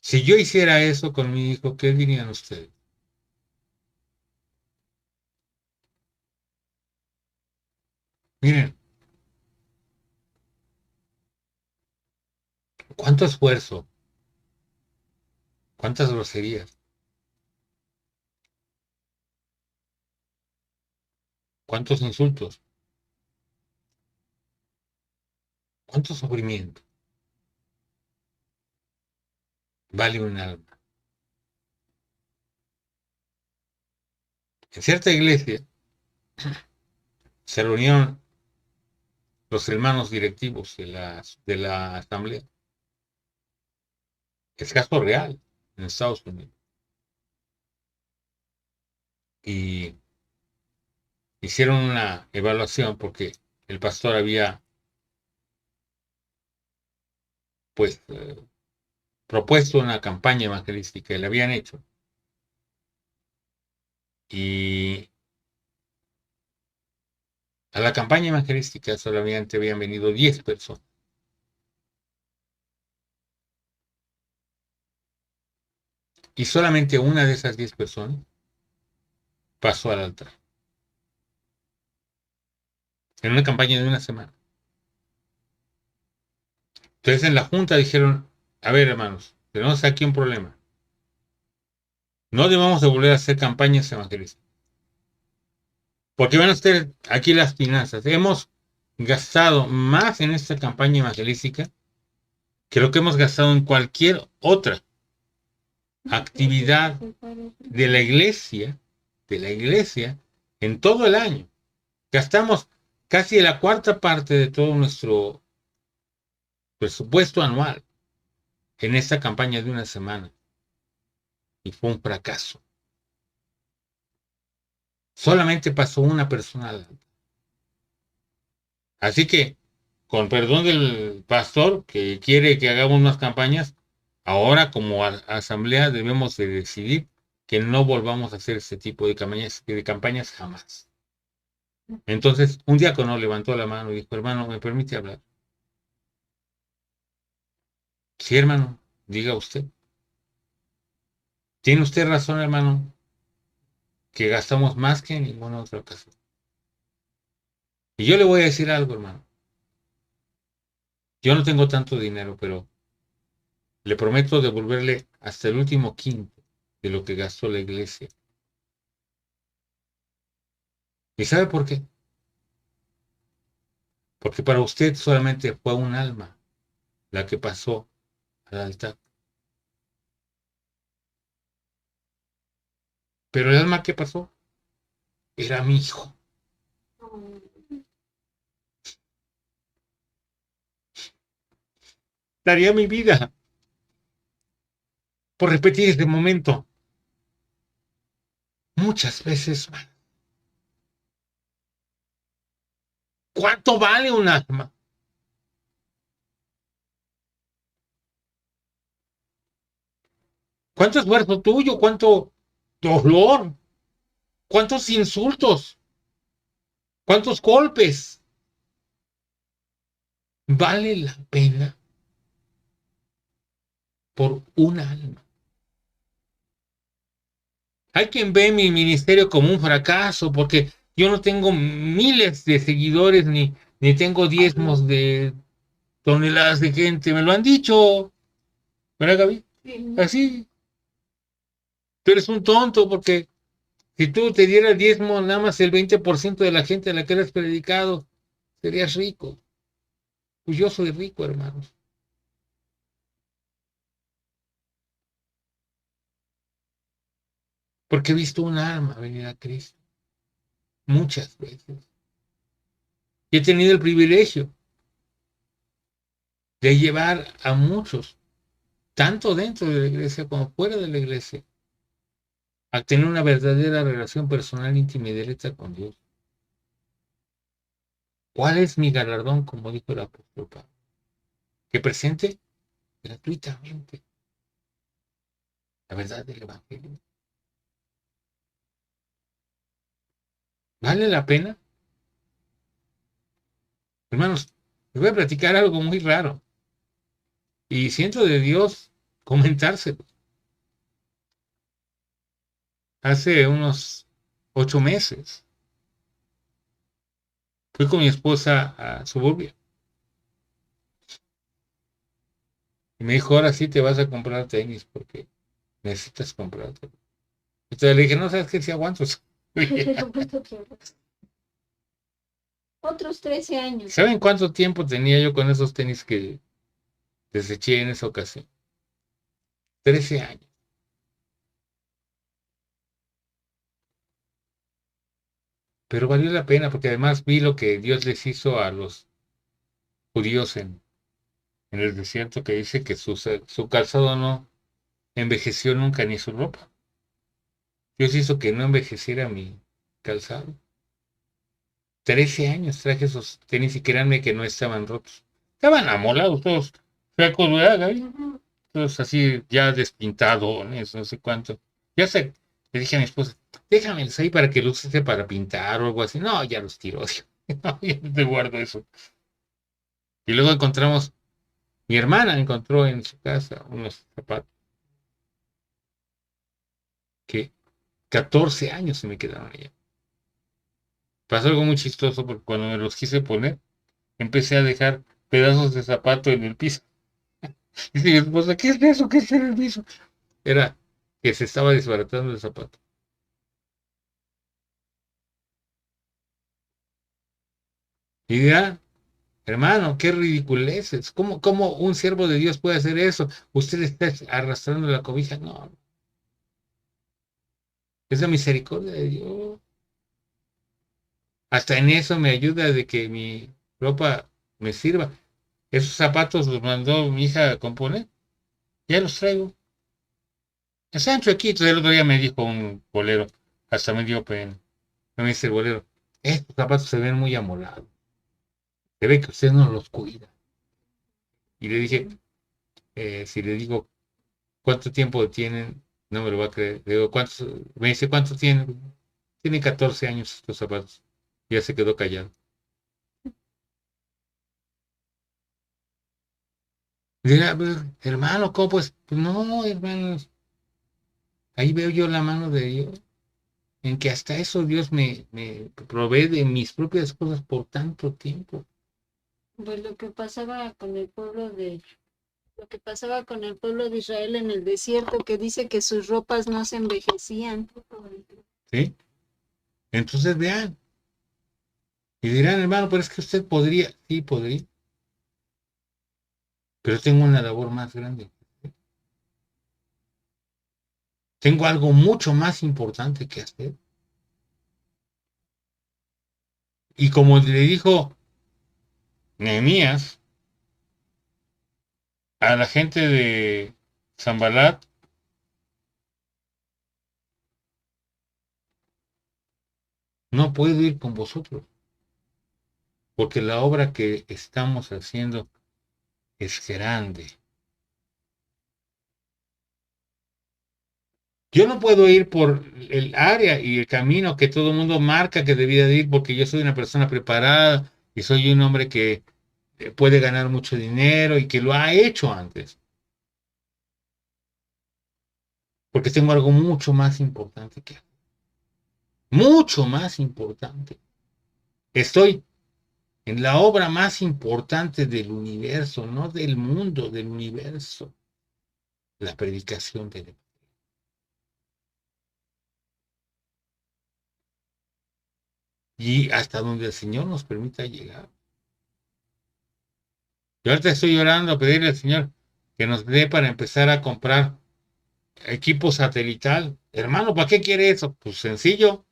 Si yo hiciera eso con mi hijo, ¿qué dirían ustedes? Miren, cuánto esfuerzo, cuántas groserías, cuántos insultos, cuánto sufrimiento vale un alma. En cierta iglesia se reunieron los hermanos directivos de la asamblea. Es caso real en Estados Unidos. Y hicieron una evaluación porque el pastor había pues propuesto una campaña evangelística y la habían hecho. Y a la campaña evangelística solamente habían venido 10 personas. Y solamente una de esas 10 personas pasó al altar. En una campaña de una semana. Entonces en la junta dijeron, a ver hermanos, tenemos aquí un problema. No debemos de volver a hacer campañas evangelísticas. Porque van a estar aquí las finanzas. Hemos gastado más en esta campaña evangelística que lo que hemos gastado en cualquier otra actividad de la iglesia en todo el año. Gastamos casi la cuarta parte de todo nuestro presupuesto anual en esta campaña de una semana. Y fue un fracaso. Solamente pasó una persona al altar. Así que, con perdón del pastor que quiere que hagamos más campañas, ahora como asamblea debemos de decidir que no volvamos a hacer ese tipo de campañas jamás. Entonces, un diácono levantó la mano y dijo, hermano, ¿me permite hablar? Sí, hermano, diga usted. Tiene usted razón, hermano, que gastamos más que en ninguna otra ocasión. Y yo le voy a decir algo, hermano. Yo no tengo tanto dinero, pero le prometo devolverle hasta el último quinto de lo que gastó la iglesia. ¿Y sabe por qué? Porque para usted solamente fue un alma la que pasó al altar. Pero el alma que pasó era mi hijo. Daría mi vida por repetir este momento muchas veces más. ¿Cuánto vale un alma? ¿Cuánto esfuerzo tuyo? ¿Cuánto dolor? ¿Cuántos insultos? ¿Cuántos golpes? ¿Vale la pena por un alma? Hay quien ve mi ministerio como un fracaso porque Yo no tengo miles de seguidores ni tengo diezmos de toneladas de gente. Me lo han dicho. ¿Verdad, Gaby? Así. Tú eres un tonto porque si tú te dieras diezmo, nada más el 20% de la gente a la que eres predicado, serías rico. Pues yo soy rico, hermanos. Porque he visto un alma venir a Cristo. Muchas veces. Y he tenido el privilegio de llevar a muchos, tanto dentro de la iglesia como fuera de la iglesia, a tener una verdadera relación personal, íntima y directa con Dios. ¿Cuál es mi galardón, como dijo el apóstol Pablo? Que presente gratuitamente la verdad del Evangelio. ¿Vale la pena? Hermanos, les voy a platicar algo muy raro. Y siento de Dios comentárselo. Hace unos 8 meses fui con mi esposa a Suburbia. Y me dijo, ahora sí te vas a comprar tenis porque necesitas comprarte. Entonces le dije, no, ¿sabes qué? Si aguanto. Otros 13 años. ¿Saben cuánto tiempo tenía yo con esos tenis que deseché en esa ocasión? 13 años. Pero valió la pena porque además vi lo que Dios les hizo a los judíos en el desierto, que dice que su calzado no envejeció nunca ni su ropa. Dios hizo que no envejeciera mi calzado. 13 años traje esos tenis y créanme que no estaban rotos. Estaban amolados todos, flacos, ¿verdad, Gaby? Todos así ya despintados, no sé cuánto. Ya sé, le dije a mi esposa, déjamelos ahí para que los use para pintar o algo así. No, ya los tiró. No, ya no te guardo eso. Y luego encontramos, mi hermana encontró en su casa unos zapatos que 14 años se me quedaron allá. Pasó algo muy chistoso porque cuando me los quise poner, empecé a dejar pedazos de zapato en el piso. Dice mi esposa, ¿qué es eso? ¿Qué es en el piso? Era que se estaba desbaratando el zapato. Y dirá, hermano, qué ridiculeces. ¿Cómo un siervo de Dios puede hacer eso? Usted está arrastrando la cobija. No, es la misericordia de Dios. Hasta en eso me ayuda de que mi ropa me sirva. Esos zapatos los mandó mi hija a componer. Ya los traigo. Están chuequitos. El otro día me dijo un bolero. Hasta me dio pena. Me dice el bolero, estos zapatos se ven muy amolados. Se ve que usted no los cuida. Y le dije, si le digo cuánto tiempo tienen, no me lo va a creer. Le digo, me dice, ¿cuánto tienen? Tienen 14 años estos zapatos. Y ya se quedó callado. Y dirá, hermano, ¿cómo pues? Pues no, hermanos. Ahí veo yo la mano de Dios. En que hasta eso Dios me provee de mis propias cosas por tanto tiempo. Pues lo que pasaba con el pueblo de Israel en el desierto, que dice que sus ropas no se envejecían. ¿Sí? Entonces vean. Y dirán, hermano, pero es que usted podría. Sí, podría. Pero tengo una labor más grande. Tengo algo mucho más importante que hacer. Y como le dijo Nehemías a la gente de Zambalat, no puedo ir con vosotros, porque la obra que estamos haciendo es grande. Yo no puedo ir por el área y el camino que todo el mundo marca que debía de ir, porque yo soy una persona preparada y soy un hombre que puede ganar mucho dinero y que lo ha hecho antes. Porque tengo algo mucho más importante que hacer. mucho más importante. Estoy en la obra más importante del universo, no del mundo, del universo, la predicación del Evangelio. Y hasta donde el Señor nos permita llegar. Yo ahorita estoy llorando a pedirle al Señor que nos dé para empezar a comprar equipo satelital. Hermano, ¿para qué quiere eso? Pues sencillo.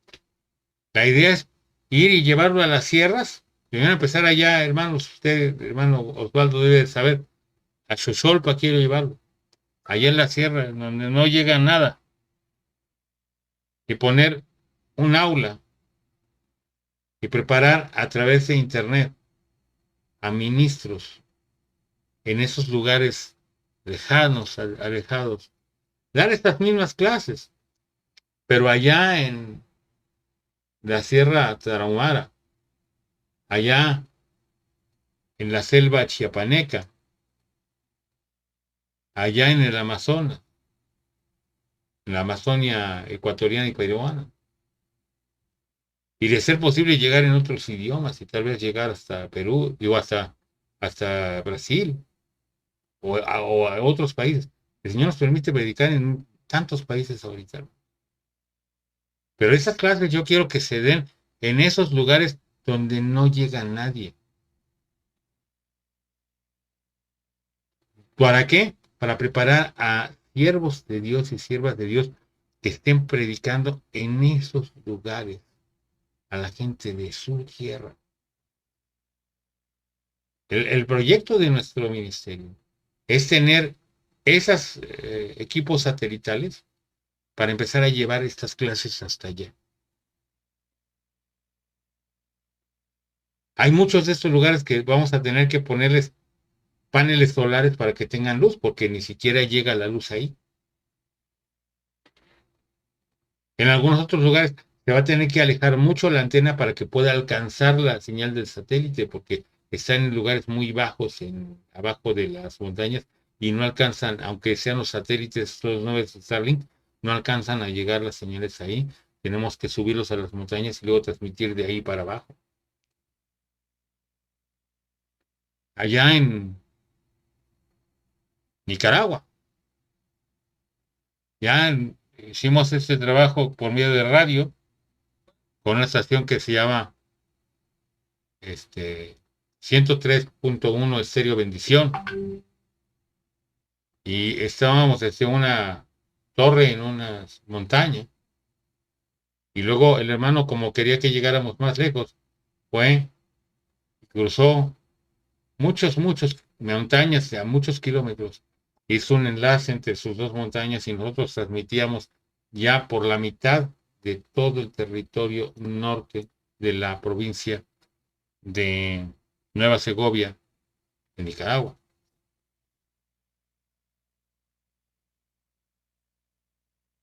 La idea es ir y llevarlo a las sierras. Primero empezar allá, hermanos, usted, hermano Osvaldo, debe saber. A Xocholpa quiero llevarlo. Allá en la sierra, donde no llega nada. Y poner un aula y preparar a través de internet a ministros en esos lugares lejanos, alejados. Dar estas mismas clases, pero allá en la Sierra Tarahumara, allá en la selva chiapaneca, allá en el Amazonas, en la Amazonia ecuatoriana y peruana. Y de ser posible llegar en otros idiomas y tal vez llegar hasta Perú, digo, hasta Brasil o a otros países. El Señor nos permite predicar en tantos países ahorita. Pero esas clases yo quiero que se den en esos lugares donde no llega nadie. ¿Para qué? Para preparar a siervos de Dios y siervas de Dios que estén predicando en esos lugares a la gente de su tierra. El proyecto de nuestro ministerio es tener esos equipos satelitales para empezar a llevar estas clases hasta allá. Hay muchos de estos lugares que vamos a tener que ponerles paneles solares para que tengan luz, porque ni siquiera llega la luz ahí. En algunos otros lugares se va a tener que alejar mucho la antena para que pueda alcanzar la señal del satélite, porque está en lugares muy bajos, abajo de las montañas, y no alcanzan, aunque sean los satélites, los nuevos Starlink, no alcanzan a llegar las señales ahí. Tenemos que subirlos a las montañas y luego transmitir de ahí para abajo. Allá en Nicaragua, ya hicimos este trabajo por medio de radio, con una estación que se llama 103.1 Estéreo Bendición. Y estábamos desde una torre en una montaña. Y luego el hermano, como quería que llegáramos más lejos, fue, cruzó muchas montañas a muchos kilómetros. Hizo un enlace entre sus dos montañas y nosotros transmitíamos ya por la mitad de todo el territorio norte de la provincia de Nueva Segovia, de Nicaragua.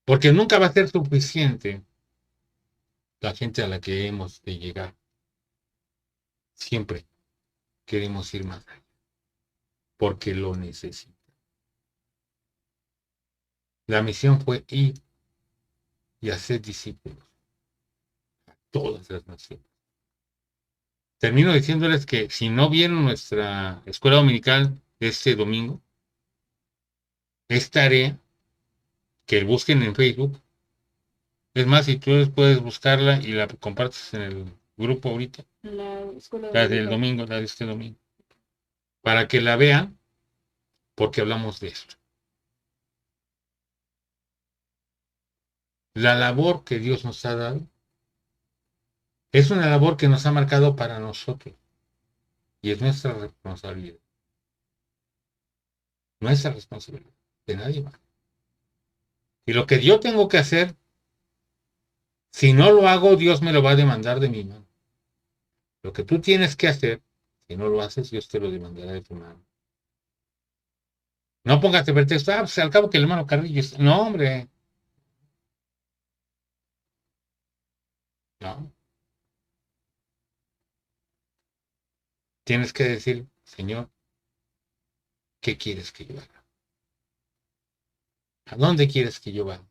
Porque nunca va a ser suficiente la gente a la que hemos de llegar. Siempre queremos ir más allá, porque lo necesita. La misión fue ir y hacer discípulos a todas las naciones. Termino diciéndoles que si no vieron nuestra escuela dominical este domingo, es tarea que busquen en Facebook. Es más, si tú puedes buscarla y la compartes en el grupo ahorita, la del domingo, la de este domingo, para que la vean, porque hablamos de esto. La labor que Dios nos ha dado es una labor que nos ha marcado para nosotros y es nuestra responsabilidad. Nuestra responsabilidad, de nadie más. Y lo que yo tengo que hacer, si no lo hago, Dios me lo va a demandar de mi mano. Lo que tú tienes que hacer, si no lo haces, Dios te lo demandará de tu mano. No pongas de pretexto, pues al cabo que el hermano Carrillo. No, hombre. No. Tienes que decir, Señor, ¿qué quieres que yo haga? ¿A dónde quieres que yo vaya?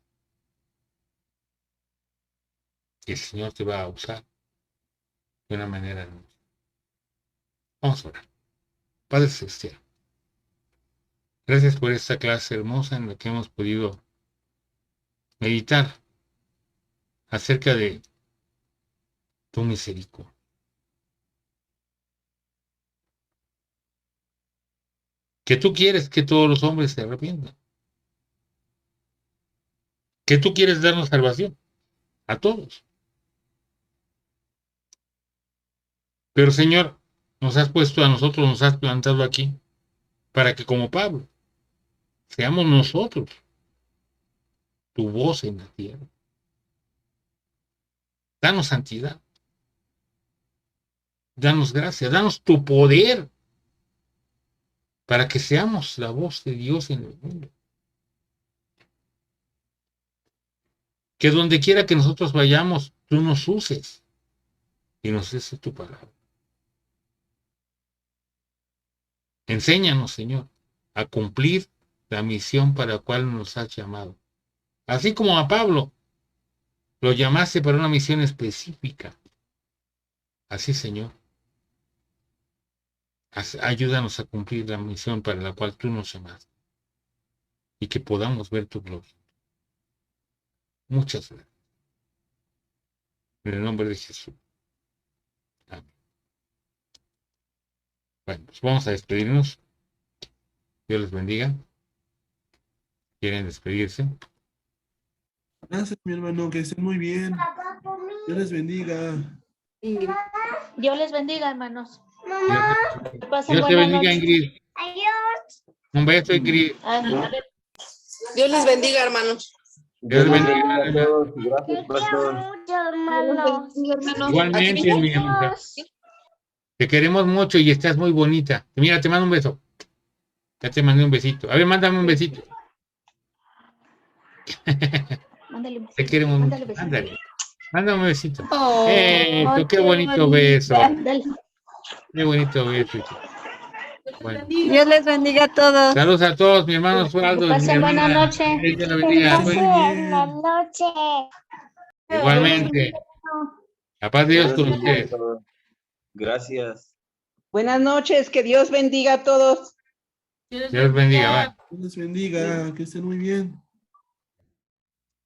Y el Señor te va a usar de una manera hermosa. Vamos a orar. Padre Celestial, gracias por esta clase hermosa en la que hemos podido meditar acerca de tu misericordia. Que tú quieres que todos los hombres se arrepientan. Que tú quieres darnos salvación a todos. Pero Señor, nos has puesto a nosotros, nos has plantado aquí para que como Pablo seamos nosotros tu voz en la tierra. Danos santidad. Danos gracia, danos tu poder para que seamos la voz de Dios en el mundo. Que donde quiera que nosotros vayamos, tú nos uses y nos des tu palabra. Enséñanos, Señor, a cumplir la misión para la cual nos has llamado. Así como a Pablo lo llamaste para una misión específica. Así, Señor, ayúdanos a cumplir la misión para la cual tú nos llamaste y que podamos ver tu gloria. Muchas gracias. En el nombre de Jesús. Amén. Bueno, pues vamos a despedirnos. Dios les bendiga. ¿Quieren despedirse? Gracias, mi hermano, que estén muy bien. Dios les bendiga. Ingrid. Dios les bendiga, hermanos. Que pasen Dios te buena bendiga, noche. Ingrid. Un beso, Ingrid. A ver. Dios les bendiga, hermanos. Dios bendiga. a todos. Gracias, pastor. Igualmente, mi amor. Te queremos mucho y estás muy bonita. Mira, te mando un beso. Ya te mandé un besito. A ver, mándame un besito. Mándale un Te besito. queremos mucho. Mándale besito. Ándale. Mándame un besito. Oh, Qué bonito beso. Dale. Qué bonito beso. Bueno. Dios les bendiga a todos. Saludos a todos, mi hermano Osvaldo. Pasen mi buena hermana. noche. Dios la bendiga. Buenas noche. Igualmente. La paz de Dios con ustedes. Gracias. Buenas noches, que Dios bendiga a todos. Dios bendiga. Bye. Dios les bendiga, que estén muy bien.